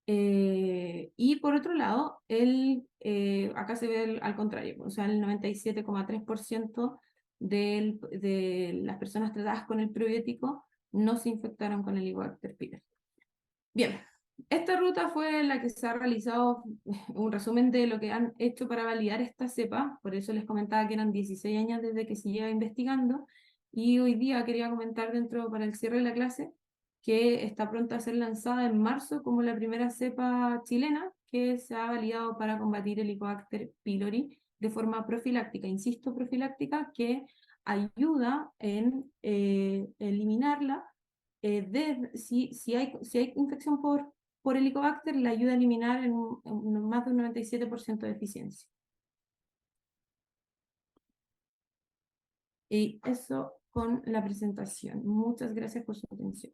Y por otro lado, acá se ve al contrario, o sea, el 97,3% de las personas tratadas con el probiótico no se infectaron con el Helicobacter pylori. Bien, esta ruta fue la que se ha realizado, un resumen de lo que han hecho para validar esta cepa. Por eso les comentaba que eran 16 años desde que se lleva investigando, y hoy día quería comentar, para el cierre de la clase, que está pronta a ser lanzada en marzo como la primera cepa chilena que se ha validado para combatir el Helicobacter pylori de forma profiláctica, insisto, profiláctica, que ayuda en eliminarla. Si hay infección por Helicobacter, la ayuda a eliminar en más de un 97% de eficiencia. Y eso con la presentación. Muchas gracias por su atención.